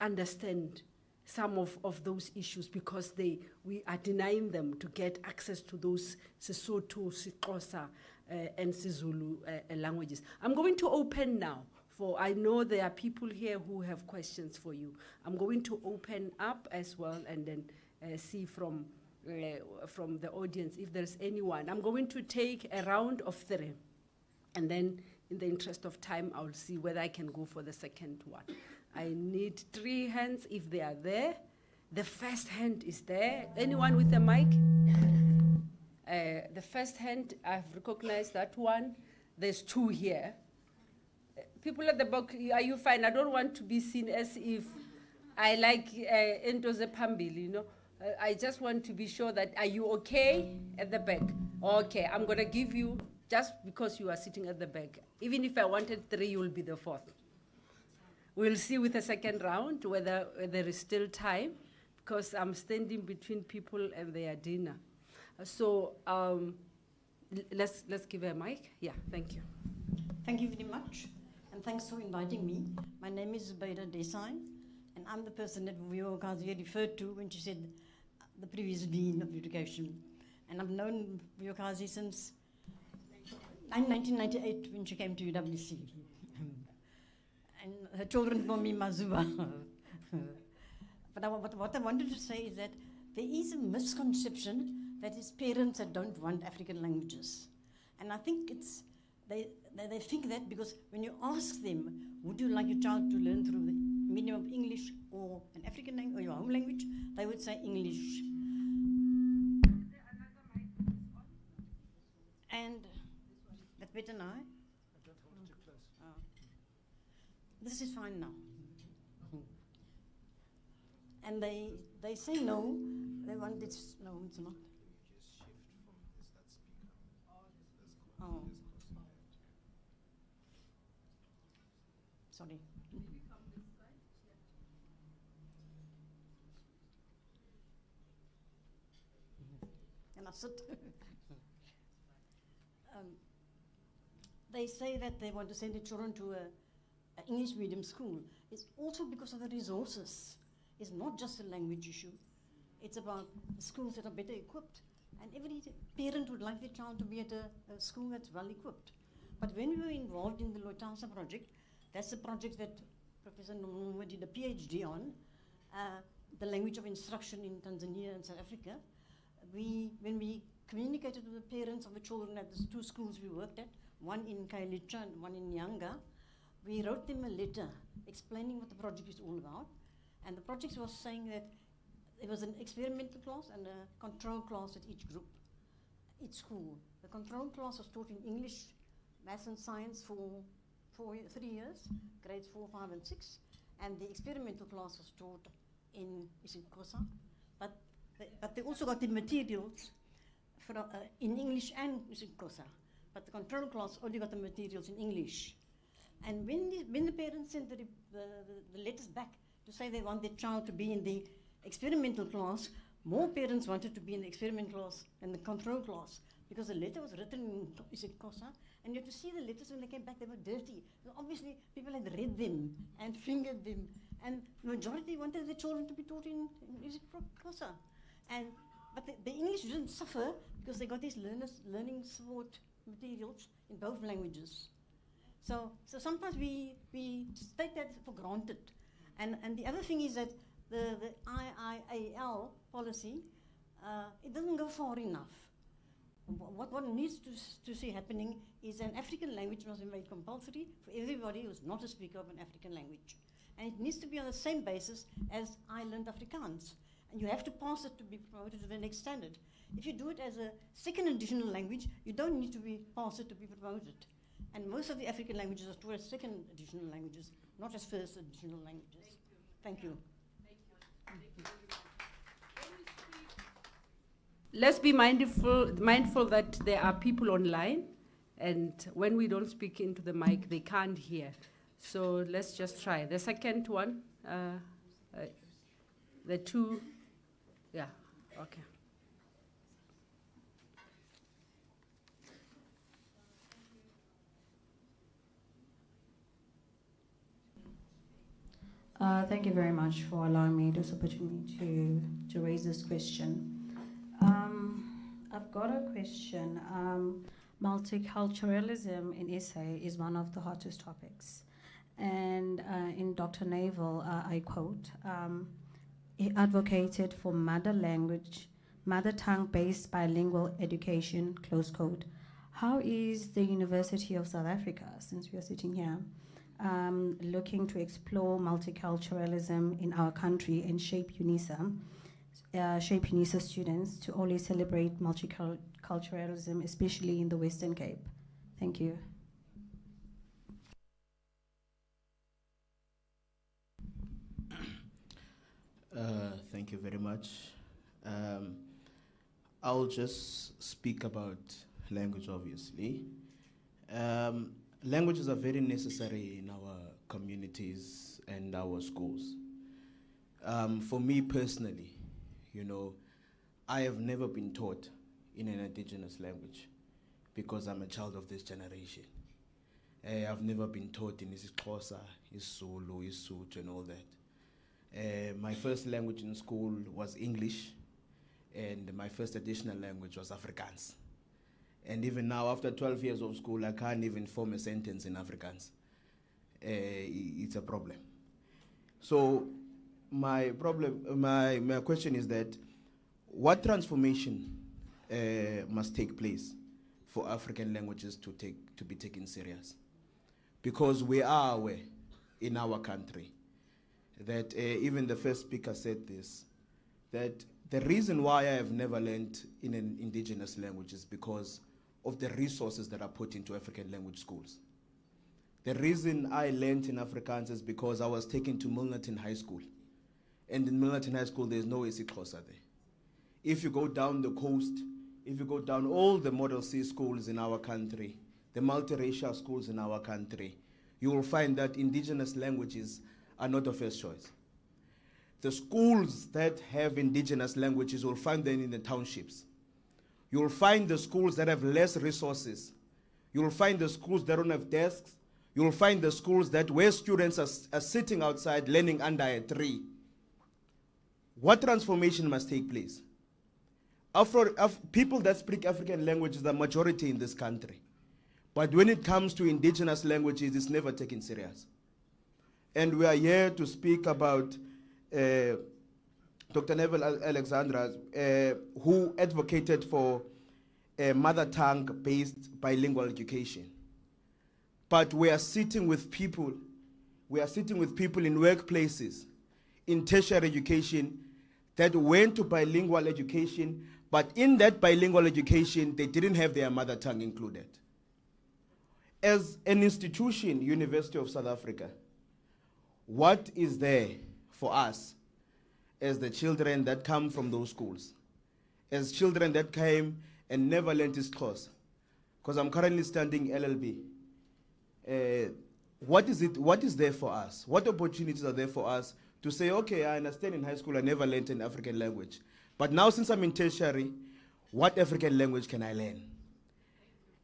understand some of those issues because we are denying them to get access to those Sesotho, Sixhosa, and Sizulu languages. I'm going to open now. I know there are people here who have questions for you. I'm going to open up as well and then see from the audience if there's anyone. I'm going to take a round of 3, and then in the interest of time, I'll see whether I can go for the second one. I need 3 hands if they are there. The first hand is there. Anyone with a mic? The first hand, I've recognized that one. There's 2 here. People at the back, are you fine? I don't want to be seen as if I like Entoze Pambili, I just want to be sure that, are you okay at the back? Okay, I'm going to give you, just because you are sitting at the back. Even if I wanted 3, you'll be the 4th. We'll see with the second round whether there is still time, because I'm standing between people and their dinner. So let's give her a mic. Yeah, thank you. Thank you very much. And thanks for inviting me. My name is Zubaida Desai, and I'm the person that Vuyokazi referred to when she said the previous Dean of Education. And I've known Vuyokazi since 1998 when she came to UWC. And her children call me Mazuba. But what I wanted to say is that there is a misconception that it's parents that don't want African languages. And I think they think that because when you ask them, would you like your child to learn through the medium of English or an African language or your home language, they would say English. And that's better now? Oh. This is fine now. And they say no, they want this, no, it's not. Oh. Sorry. And I sit. They say that they want to send their children to an English medium school. It's also because of the resources. It's not just a language issue. It's about schools that are better equipped. And every parent would like their child to be at a school that's well equipped. But when we were involved in the Lotasa project, that's the project that Professor Nomwe did a PhD on, the language of instruction in Tanzania and South Africa. When we communicated with the parents of the children at the 2 schools we worked at, one in Kailicha and one in Nyanga, we wrote them a letter explaining what the project is all about. And the project was saying that there was an experimental class and a control class at each group, each school. The control class was taught in English, maths and science for 3 years, grades 4, 5, and 6. And the experimental class was taught in isiXhosa. But they also got the materials in English and isiXhosa. But the control class only got the materials in English. And when the parents sent the letters back to say they want their child to be in the experimental class, more parents wanted to be in the experimental class than the control class, because the letter was written in isiXhosa, and you have to see the letters when they came back, they were dirty. So obviously, people had read them and fingered them, and the majority wanted the children to be taught in isiXhosa. But the English didn't suffer because they got these learning support materials in both languages. So sometimes we take that for granted. And the other thing is that the IIAL policy, it doesn't go far enough. what needs to see happening is an African language must be made compulsory for everybody who's not a speaker of an African language. And it needs to be on the same basis as Island Afrikaans. And you have to pass it to be promoted to the next standard. If you do it as a second additional language, you don't need to pass it to be promoted. And most of the African languages are taught as second additional languages, not as first additional languages. Thank you. Let's be mindful that there are people online, and when we don't speak into the mic, they can't hear. So let's just try. The second one, the two, yeah, okay. Thank you very much for allowing me this opportunity to raise this question. I've got a question. Multiculturalism in SA is one of the hottest topics. And in Dr. Neville, I quote, he advocated for mother tongue-based bilingual education, close quote. How is the University of South Africa, since we are sitting here, looking to explore multiculturalism in our country and shape UNISA students to always celebrate multiculturalism, especially in the Western Cape? Thank you. Thank you very much. I'll just speak about language, obviously. Languages are very necessary in our communities and our schools. For me personally, you know, I have never been taught in an indigenous language because I'm a child of this generation. I've never been taught in isiXhosa, isiZulu, isiSotho, and all that. My first language in school was English, and my first additional language was Afrikaans. And even now, after 12 years of school, I can't even form a sentence in Afrikaans. It's a problem. So my question is that what transformation must take place for African languages to be taken serious? Because we are aware in our country that even the first speaker said this, that the reason why I have never learned in an indigenous language is because of the resources that are put into African language schools. The reason I learned in Afrikaans is because I was taken to Milnerton High School. And in Milnerton High School, there's no isiXhosa there. If you go down the coast, if you go down all the Model C schools in our country, the multiracial schools in our country, you will find that indigenous languages are not the first choice. The schools that have indigenous languages, you'll find them in the townships. You'll find the schools that have less resources. You'll find the schools that don't have desks. You'll find the schools where students are sitting outside learning under a tree. What transformation must take place? People that speak African languages are the majority in this country. But when it comes to indigenous languages, it's never taken serious. And we are here to speak about Dr. Neville Alexandra, who advocated for mother tongue-based bilingual education. But we are sitting with people in workplaces, in tertiary education, that went to bilingual education, but in that bilingual education, they didn't have their mother tongue included. As an institution, University of South Africa, what is there for us as the children that come from those schools, as children that came and never learned isiXhosa? Because I'm currently studying LLB. What is there for us? What opportunities are there for us to say, okay, I understand in high school I never learned an African language, but now since I'm in tertiary, what African language can I learn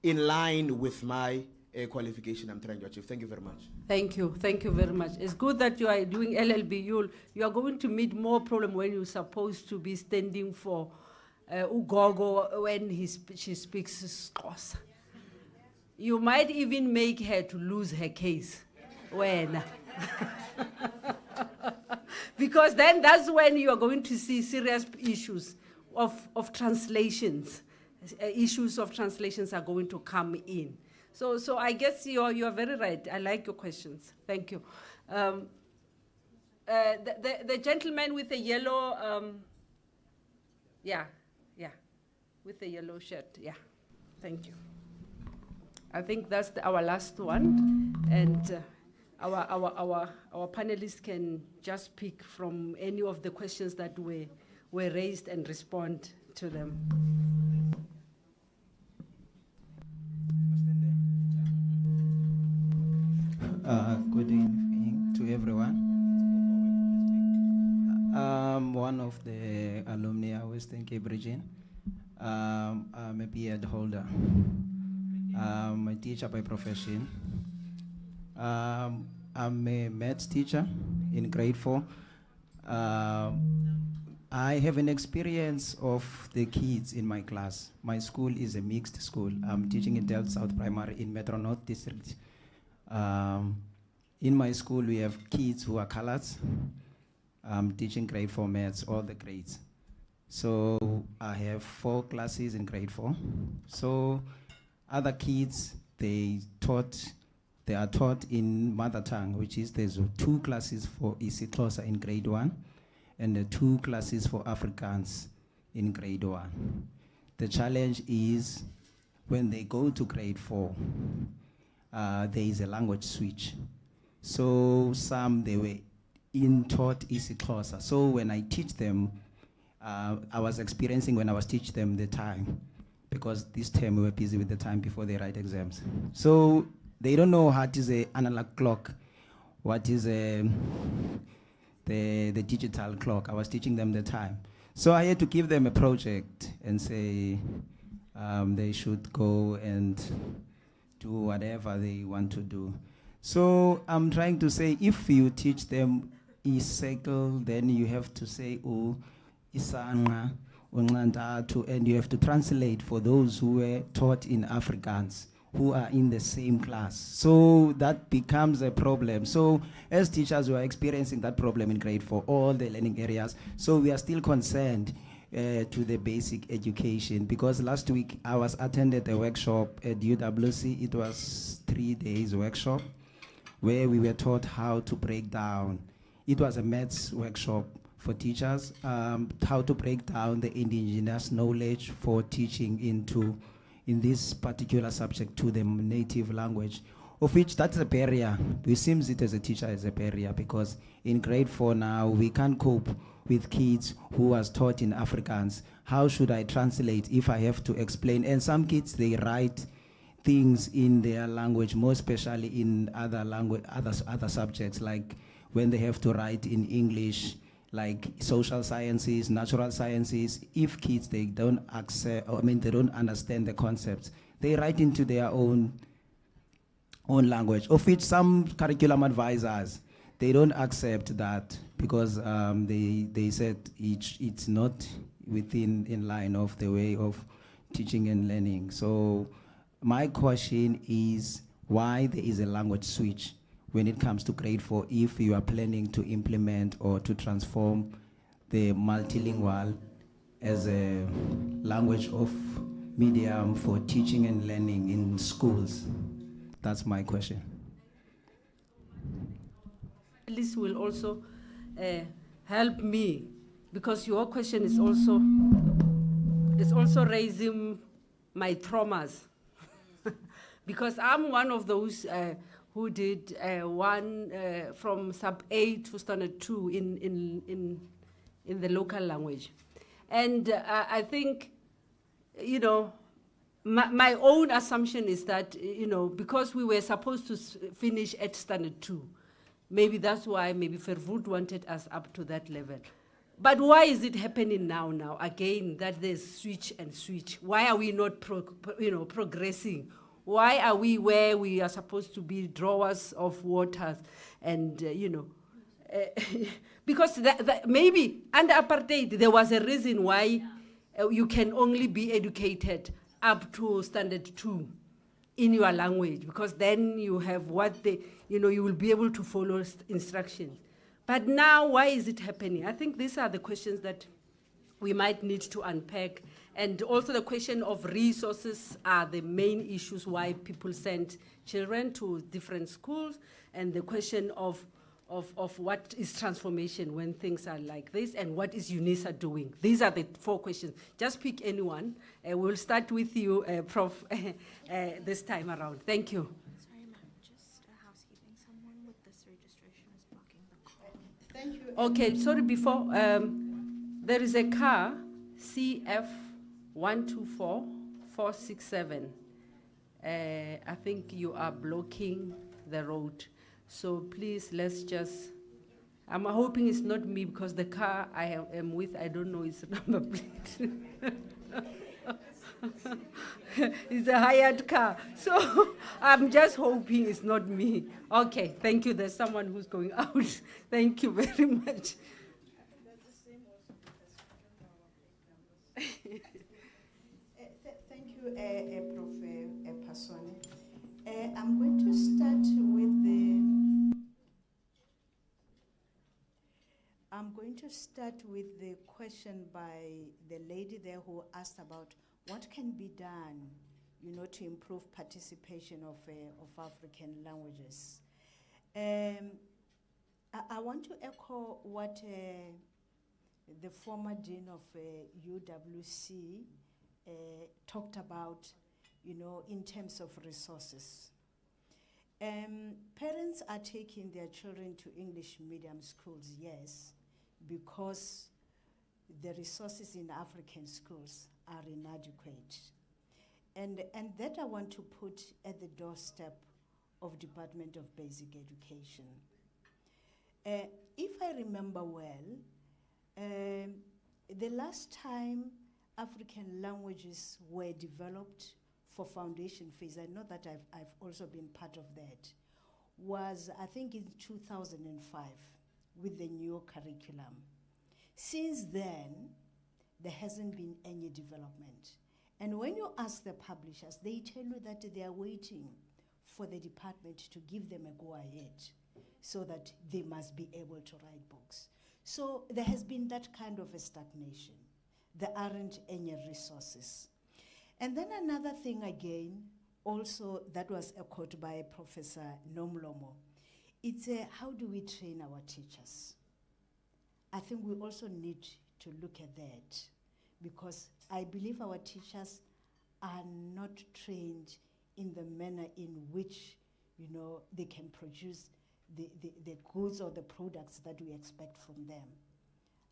in line with my qualification I'm trying to achieve? Thank you very much. Thank you very much. It's good that you are doing LLB. You are going to meet more problem when you're supposed to be standing for Ugogo when she speaks isiXhosa. You might even make her to lose her case. When? Because then that's when you are going to see serious issues of translations. issues of translations are going to come in. So I guess you are very right. I like your questions. Thank you. The gentleman with the yellow, with the yellow shirt, thank you. I think that's our last one, and our panelists can just pick from any of the questions that were raised and respond to them. Good evening to everyone. I'm one of the alumni of Western Cape region. I'm a beard holder. I'm a teacher by profession. I'm a maths teacher in grade 4. I have an experience of the kids in my class. My school is a mixed school. I'm teaching in Delft South Primary in Metro North District. In my school, we have kids who are colors. I'm teaching grade 4 maths, all the grades. So I have 4 classes in grade 4. So other kids, they are taught in mother tongue, which is there's 2 classes for isiXhosa in grade 1 and 2 classes for Afrikaans in grade 1. The challenge is when they go to grade 4, there is a language switch. So some, they were taught isiXhosa. So when I teach them, I was experiencing when I was teaching them the time, because this term we were busy with the time before they write exams. So they don't know what is an analog clock, what is the digital clock. I was teaching them the time. So I had to give them a project and say they should go and do whatever they want to do. So I'm trying to say, if you teach them e-cycle, then you have to say, oh, isanga, unqantathu, and you have to translate for those who were taught in Afrikaans, who are in the same class. So that becomes a problem. So as teachers, we are experiencing that problem in grade 4, all the learning areas. So we are still concerned to the basic education, because last week I was attended a workshop at UWC. It was 3 days workshop where we were taught how to break down. It was a maths workshop for teachers, how to break down the indigenous knowledge for teaching in this particular subject to the native language, of which that's a barrier. It seems it as a teacher is a barrier, because in grade 4 now, we can't cope with kids who was taught in Afrikaans. How should I translate if I have to explain? And some kids, they write things in their language, more especially in other language, other subjects, like when they have to write in English, like social sciences, natural sciences. If kids, they don't accept, they don't understand the concepts, they write into their own language, of which some curriculum advisors, they don't accept that, because they said it's not in line of the way of teaching and learning. So my question is, why there is a language switch when it comes to grade 4, if you are planning to implement or to transform the multilingual as a language of medium for teaching and learning in schools? That's my question. This will also help me, because your question is also raising my traumas. Because I'm one of those who did one from sub 8 to standard 2 in the local language. And I think, my own assumption is that, because we were supposed to finish at standard 2, maybe that's why Verwoerd wanted us up to that level. But why is it happening now again, that there's switch and switch? Why are we not progressing? Why are we where we are supposed to be drawers of waters? And, because maybe under apartheid, there was a reason why you can only be educated up to standard 2 in your language, because then you have you will be able to follow instructions. But now, why is it happening? I think these are the questions that we might need to unpack And also the question of resources are the main issues why people send children to different schools, and the question of what is transformation when things are like this, and what is UNISA doing. These are the 4 questions. Just pick anyone. We'll start with you, Prof, this time around. Thank you. Sorry, ma'am, just housekeeping. Someone with this registration is blocking the call. Thank you. Okay, sorry, before, there is a car, CF124467. I think you are blocking the road. So please, let's just, I'm hoping it's not me, because the car I am with, I don't know its number plate. It's a hired car. So I'm just hoping it's not me. Okay, thank you. There's someone who's going out. Thank you very much. Thank you, Prof. Pasone. I'm going to start with the question by the lady there who asked about what can be done, to improve participation of African languages. I want to echo what the former dean of UWC talked about, in terms of resources. Parents are taking their children to English medium schools, yes, because the resources in African schools are inadequate. And that I want to put at the doorstep of Department of Basic Education. If I remember well, the last time African languages were developed for foundation phase, I know that I've also been part of that, was I think in 2005 with the new curriculum. Since then, there hasn't been any development. And when you ask the publishers, they tell you that they are waiting for the department to give them a go-ahead so that they must be able to write books. So there has been that kind of a stagnation. There aren't any resources. And then another thing again, also that was echoed by Professor Nomlomo, it's how do we train our teachers? I think we also need to look at that, because I believe our teachers are not trained in the manner in which, they can produce the goods or the products that we expect from them.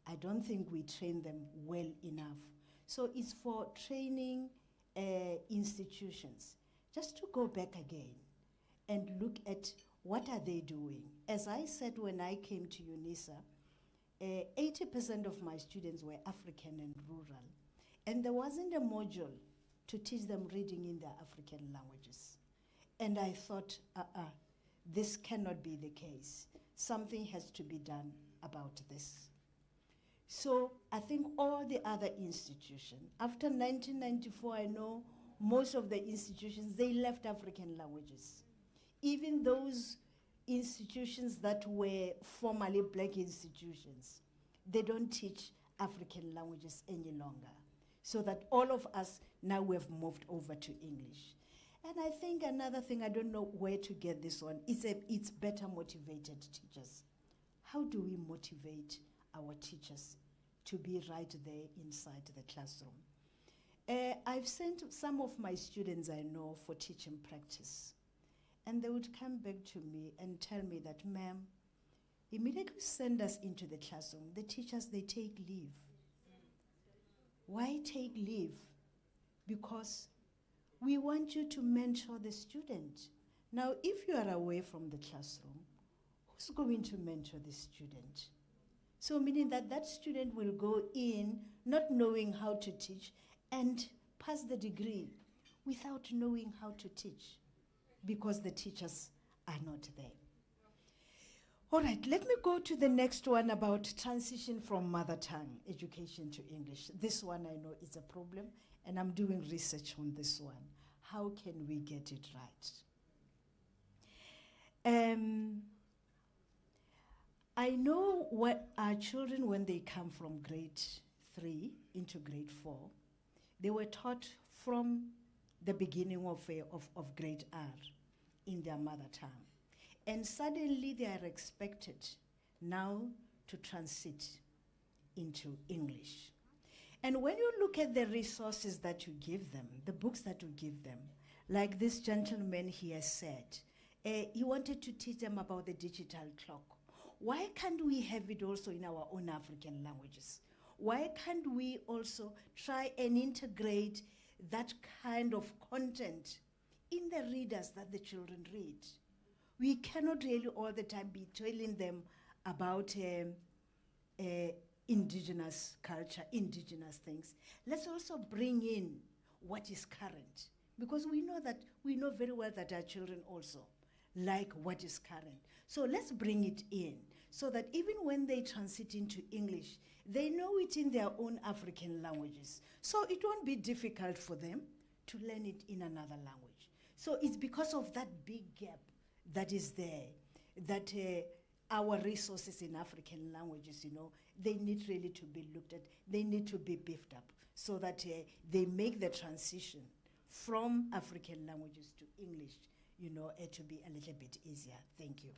I don't think we train them well enough. So it's for training institutions, just to go back again and look at what are they doing. As I said when I came to UNISA, 80% of my students were African and rural, and there wasn't a module to teach them reading in their African languages. And I thought, this cannot be the case. Something has to be done about this. So I think all the other institutions, after 1994, I know most of the institutions, they left African languages. Even those institutions that were formerly black institutions, they don't teach African languages any longer. So that all of us now we have moved over to English. And I think another thing, I don't know where to get this one, it's better motivated teachers. How do we motivate our teachers to be right there inside the classroom? I've sent some of my students I know for teaching practice. And they would come back to me and tell me that, ma'am, immediately send us into the classroom. The teachers, they take leave. Why take leave? Because we want you to mentor the student. Now, if you are away from the classroom, who's going to mentor the student? So meaning that that student will go in not knowing how to teach and pass the degree without knowing how to teach, because the teachers are not there. All right, let me go to the next one about transition from mother tongue education to English. This one I know is a problem, and I'm doing research on this one. How can we get it right? I know what our children, when they come from grade 3 into grade 4, They were taught from the beginning of grade R in their mother tongue. And suddenly they are expected now to transit into English. And when you look at the resources that you give them, the books that you give them, like this gentleman here said, he wanted to teach them about the digital clock. Why can't we have it also in our own African languages? Why can't we also try and integrate that kind of content in the readers that the children read? We cannot really all the time be telling them about indigenous culture, indigenous things. Let's also bring in what is current, because we know very well that our children also like what is current. So let's bring it in so that even when they transit into English, they know it in their own African languages. So it won't be difficult for them to learn it in another language. So it's because of that big gap that is there that our resources in African languages, they need really to be looked at. They need to be beefed up so that they make the transition from African languages to English, to be a little bit easier. Thank you.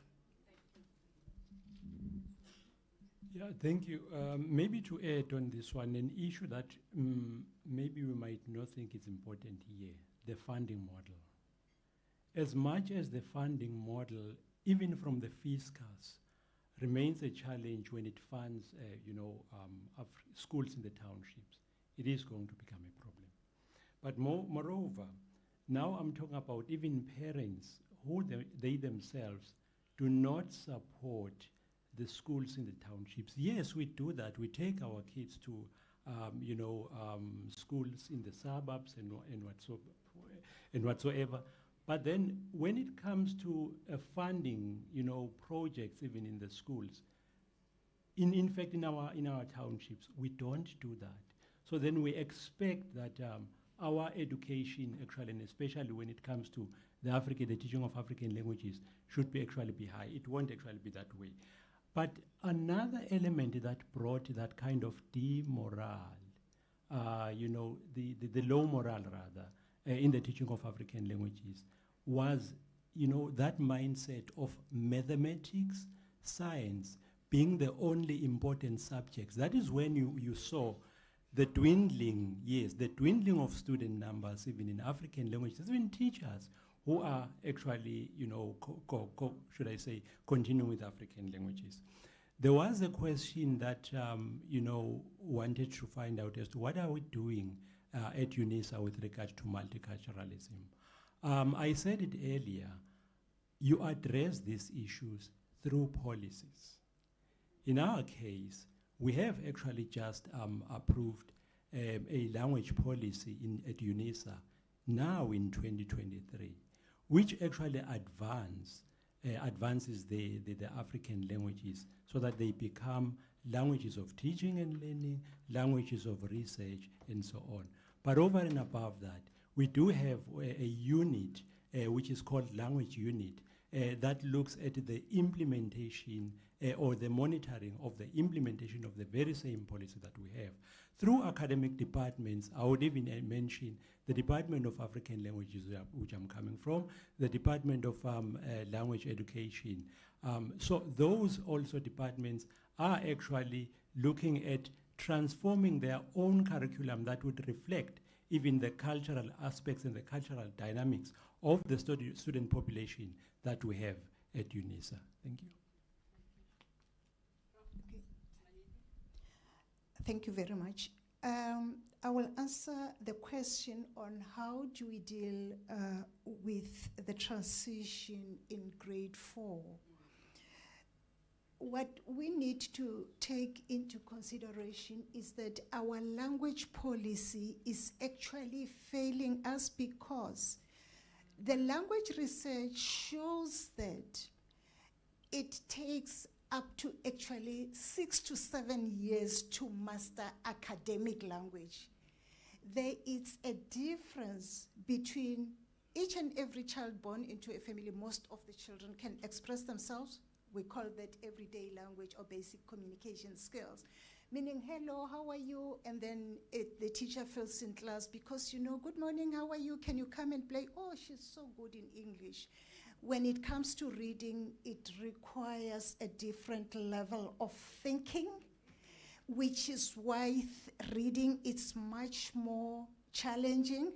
Yeah, thank you. Maybe to add on this one, an issue that maybe we might not think is important here, the funding model. As much as the funding model, even from the fiscus, remains a challenge when it funds, schools in the townships, it is going to become a problem. But moreover, now I'm talking about even parents who they themselves do not support the schools in the townships. Yes, we do that. We take our kids to, schools in the suburbs and whatsoever. But then when it comes to funding, projects even in the schools, in fact, in our townships, we don't do that. So then we expect that our education, actually, and especially when it comes to the teaching of African languages, should be high. It won't actually be that way. But another element that brought that kind of demorale, the low morale rather, in the teaching of African languages was, that mindset of mathematics, science being the only important subjects. That is when you saw the dwindling of student numbers, even in African languages, even teachers who are actually, continuing with African languages. There was a question that, wanted to find out as to what are we doing at UNISA with regard to multiculturalism. I said it earlier, you address these issues through policies. In our case, we have actually just approved a language policy at UNISA now in 2023, which actually advances the African languages so that they become languages of teaching and learning, languages of research, and so on. But over and above that, we do have a unit which is called Language Unit that looks at the implementation or the monitoring of the implementation of the very same policy that we have. Through academic departments, I would even mention the Department of African Languages, which I'm coming from, the Department of Language Education. So those also departments are actually looking at transforming their own curriculum that would reflect even the cultural aspects and the cultural dynamics of the student population that we have at UNISA. Thank you. Okay. Thank you very much. I will answer the question on how do we deal with the transition in grade 4. What we need to take into consideration is that our language policy is actually failing us because the language research shows that it takes up to actually 6 to 7 years to master academic language. There is a difference between each and every child born into a family. Most of the children can express themselves. We call that everyday language or basic communication skills. meaning, hello, how are you? And then the teacher feels in class because, good morning, how are you? Can you come and play? Oh, she's so good in English. When it comes to reading, it requires a different level of thinking, which is why reading is much more challenging,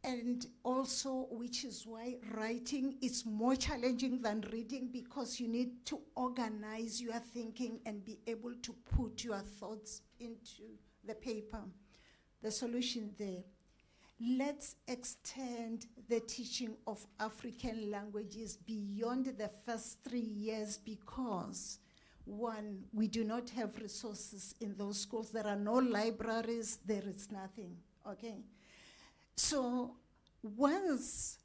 and also which is why writing is more challenging than reading, because you need to organize your thinking and be able to put your thoughts into the paper. The solution there. Let's extend the teaching of African languages beyond the first 3 years, because one, we do not have resources in those schools. There are no libraries, there is nothing, okay? So once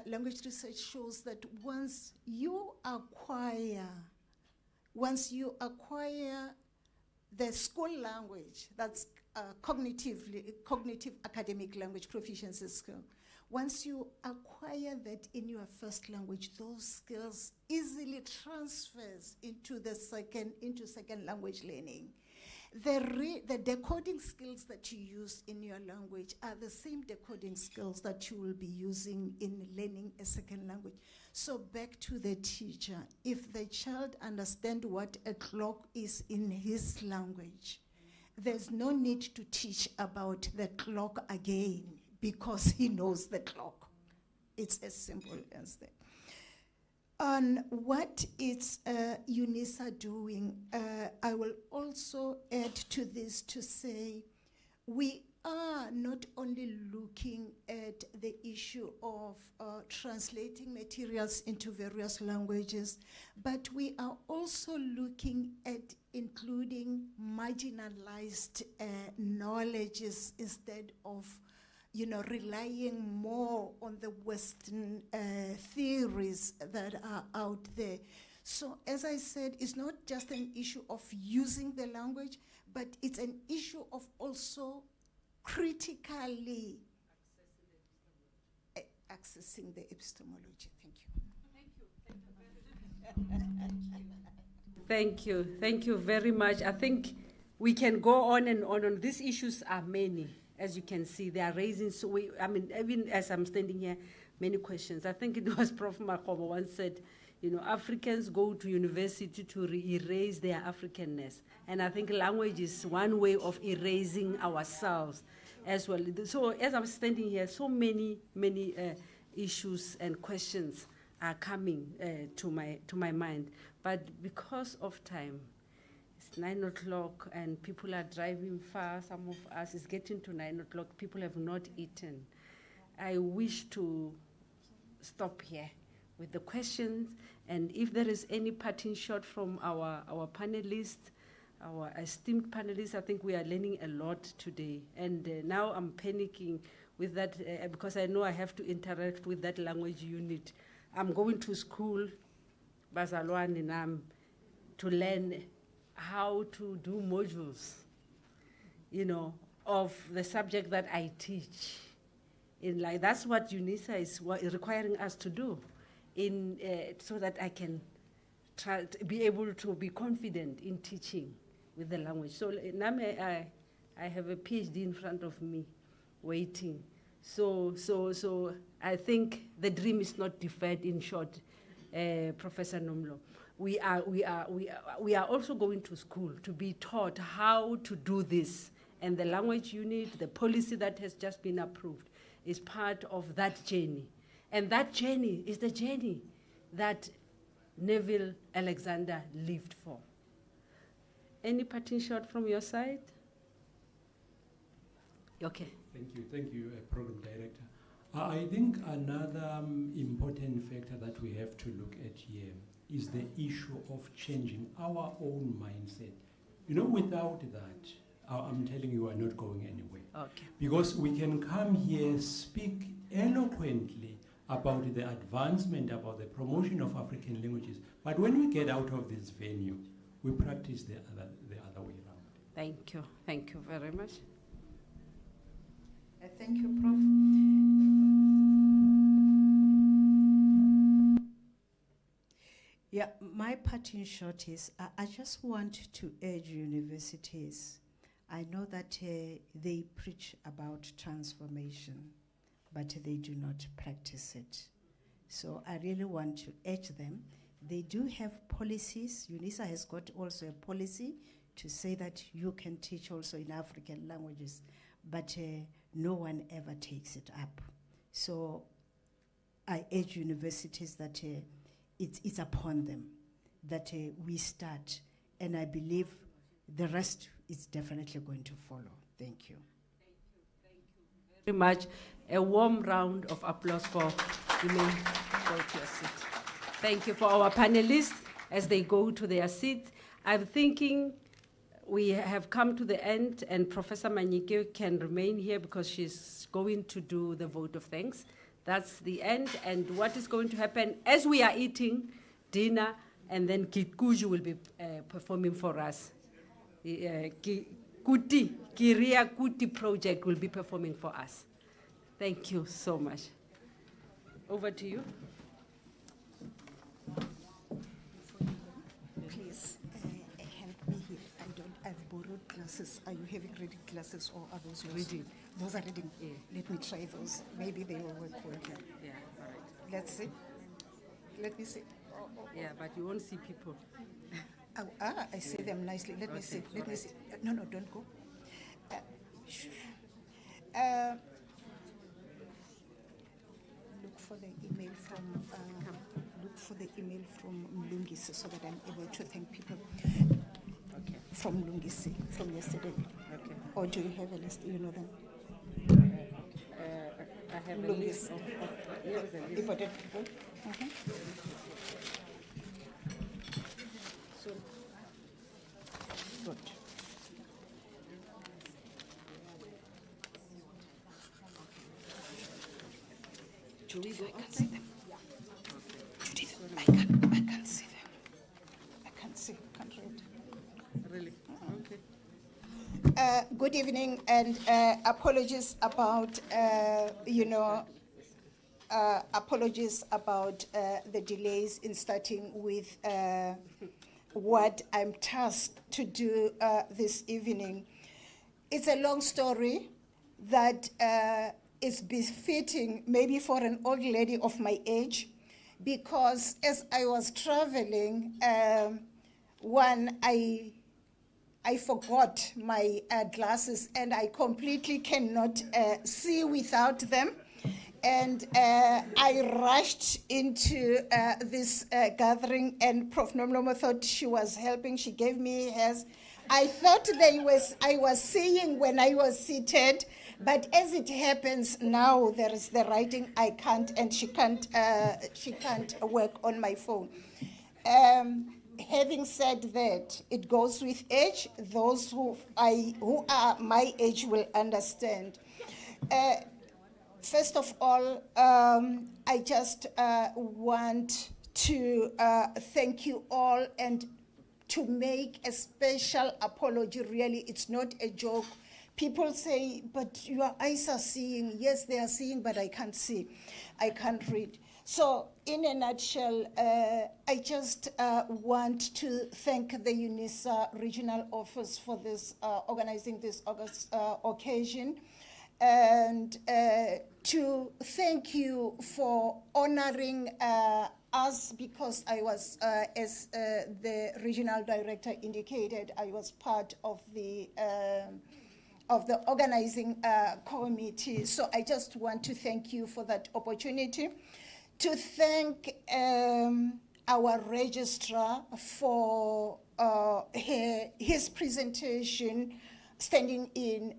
language research shows that once you acquire the school language, that's cognitive academic language proficiency skill, once you acquire that in your first language, those skills easily transfers into second language learning. The decoding skills that you use in your language are the same decoding skills that you will be using in learning a second language. So back to the teacher. If the child understands what a clock is in his language, there's no need to teach about the clock again because he knows the clock. It's as simple as that. On what is UNISA doing, I will also add to this to say we are not only looking at the issue of translating materials into various languages, but we are also looking at including marginalized knowledges instead of relying more on the Western theories that are out there. So as I said, it's not just an issue of using the language, but it's an issue of also critically accessing the epistemology. Thank you. Thank you very much. I think we can go on and on. These issues are many. As you can see, they are raising, even as I'm standing here, many questions. I think it was Prof. Makobo once said, Africans go to university to erase their Africanness. And I think language is one way of erasing ourselves as well. So as I'm standing here, so many issues and questions are coming to my mind. But because of time, 9 o'clock and people are driving far. Some of us is getting to 9 o'clock. People have not eaten. I wish to stop here with the questions, and if there is any parting shot from our panelists, our esteemed panelists, I think we are learning a lot today. And now I'm panicking with that because I know I have to interact with that language unit. I'm going to school, Bazalwane Nam, to learn how to do modules, of the subject that I teach. That's what UNISA is requiring us to do, so that I can try to be able to be confident in teaching with the language. So I have a PhD in front of me, waiting. So I think the dream is not deferred. In short, Professor Nomlo. We are also going to school to be taught how to do this. And the language unit, the policy that has just been approved, is part of that journey. And that journey is the journey that Neville Alexander lived for. Any parting shot from your side? Okay. Thank you, Program Director. I think another important factor that we have to look at here is the issue of changing our own mindset. Without that, I'm telling you, we're not going anywhere. Okay. Because we can come here, speak eloquently about the advancement, about the promotion of African languages, but when we get out of this venue, we practice the other way around. Thank you very much. Thank you, Prof. Yeah, my part in short is I just want to urge universities. I know that they preach about transformation, but they do not practice it. So I really want to urge them. They do have policies. UNISA has got also a policy to say that you can teach also in African languages, but no one ever takes it up. So I urge universities that it's upon them that we start, and I believe the rest is definitely going to follow. Thank you. Very much. A warm round of applause for you may go to your seat. Thank you for our panelists as they go to their seats. I'm thinking we have come to the end, and Professor Manyike can remain here because she's going to do the vote of thanks. That's the end, and what is going to happen as we are eating dinner, and then Kikuju will be performing for us. Kiria Kuti project will be performing for us. Thank you so much. Over to you. Please help me here. I've borrowed glasses. Are you having reading glasses, or are those yours? Reading. Those are reading. Yeah. Let me try those. Maybe they will work well. Yeah, all right. Let's see. Let me see. Yeah, but you won't see people. I see them nicely. Let me see. Let me see. No, don't go. Look for the email from Lungisi so that I'm able to thank people. Okay. From Lungisi, from yesterday. Okay. Or do you have a list? You know them? I have a list of important people. So, good. Do we go outside? Judith, I can't see them. I can't read. Really? Okay. Good evening, and apologies about, apologies about the delays in starting with what I'm tasked to do this evening. It's a long story that is befitting maybe for an old lady of my age, because as I was traveling, I forgot my glasses, and I completely cannot see without them. And I rushed into this gathering, and Prof. Nomlomo thought she was helping. She gave me hers. I thought I was seeing when I was seated, but as it happens now, there is the writing. I can't, and she can't work on my phone. Having said that, it goes with age. Those who are my age will understand. First of all, I just want to thank you all and to make a special apology. Really, it's not a joke. People say, but your eyes are seeing. Yes, they are seeing, but I can't see. I can't read. So in a nutshell, I just want to thank the UNISA Regional Office for this organizing this August occasion, and to thank you for honoring us, because I was, as the regional director indicated, I was part of the organizing committee. So I just want to thank you for that opportunity. To thank our registrar for his presentation, standing in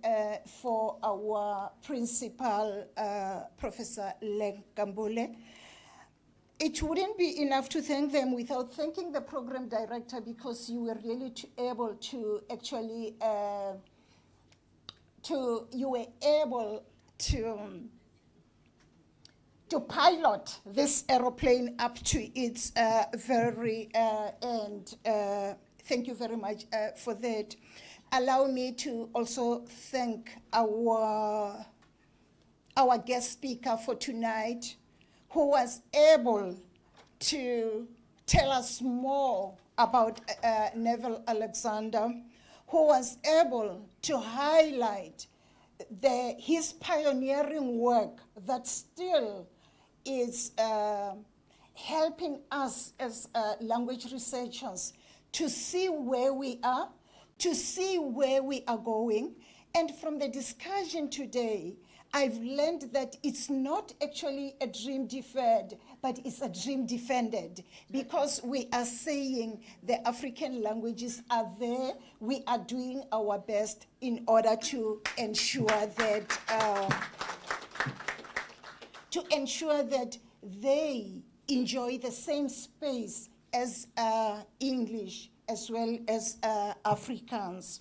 for our principal, Professor Lenkambule. It wouldn't be enough to thank them without thanking the program director, because you were really able to actually, you were able to pilot this aeroplane up to its very end. Thank you very much for that. Allow me to also thank our guest speaker for tonight, who was able to tell us more about Neville Alexander, who was able to highlight his pioneering work that still is helping us as language researchers to see where we are, to see where we are going. And from the discussion today, I've learned that it's not actually a dream deferred, but it's a dream defended, because we are saying the African languages are there. We are doing our best in order to ensure that they enjoy the same space as English as well as Afrikaans.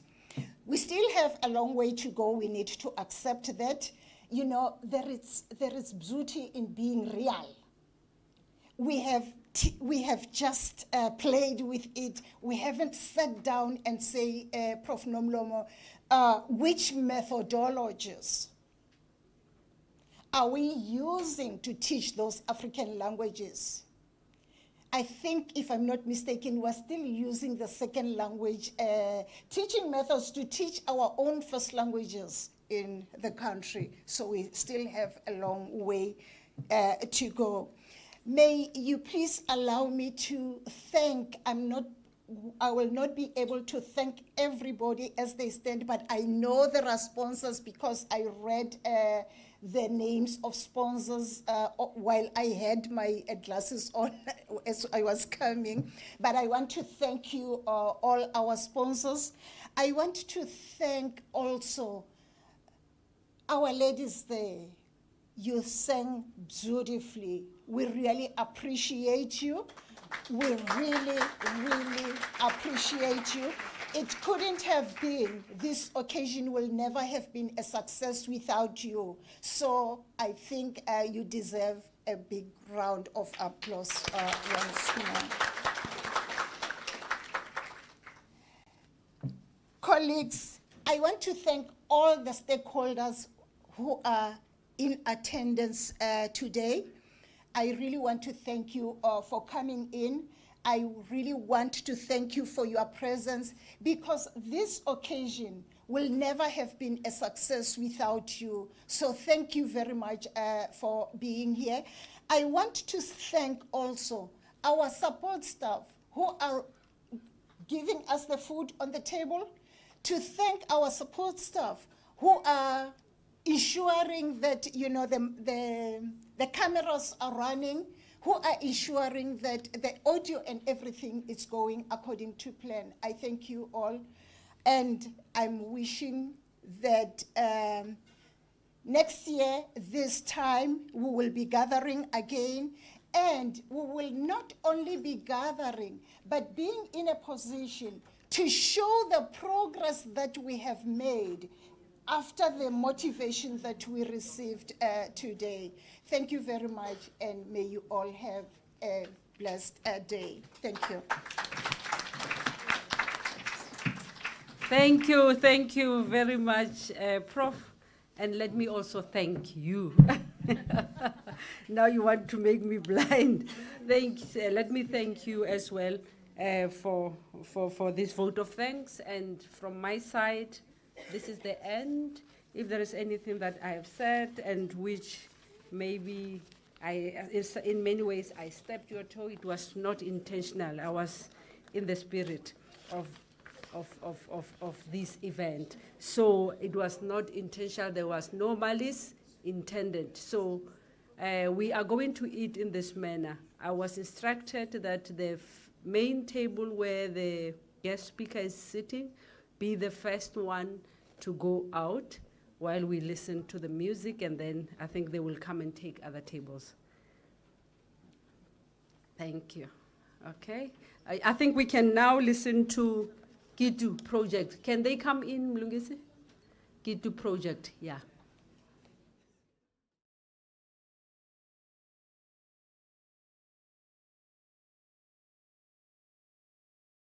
We still have a long way to go. We need to accept that. You know, there is beauty in being real. We have just played with it. We haven't sat down and say, Prof. Nomlomo, which methodologies are we using to teach those African languages? I think, if I'm not mistaken, we're still using the second language teaching methods to teach our own first languages in the country. So we still have a long way to go. May you please allow me to thank, I will not be able to thank everybody as they stand, but I know there are sponsors because I read the names of sponsors while I had my glasses on as I was coming. But I want to thank you, all our sponsors. I want to thank also our ladies there. You sang beautifully. We really appreciate you. We really, really appreciate you. It couldn't have been, this occasion will never have been a success without you. So I think you deserve a big round of applause once more. Colleagues, I want to thank all the stakeholders who are in attendance today. I really want to thank you for coming in. I really want to thank you for your presence, because this occasion will never have been a success without you. So thank you very much for being here. I want to thank also our support staff who are giving us the food on the table, to thank our support staff who are ensuring that, you know, the cameras are running, who are ensuring that the audio and everything is going according to plan. I thank you all, and I'm wishing that next year, this time, we will be gathering again, and we will not only be gathering, but being in a position to show the progress that we have made after the motivation that we received today. Thank you very much, and may you all have a blessed day. Thank you. Thank you very much, Prof. And let me also thank you. Now you want to make me blind. Thanks. Let me thank you as well for this vote of thanks. And from my side, this is the end. If there is anything that I have said and which maybe in many ways I stepped your toe, it was not intentional. I was in the spirit of this event. So it was not intentional. There was no malice intended. So we are going to eat in this manner. I was instructed that the main table where the guest speaker is sitting be the first one to go out while we listen to the music, and then I think they will come and take other tables. Thank you. Okay. I think we can now listen to Gitu Project. Can they come in, Mlungisi? Gitu Project, yeah.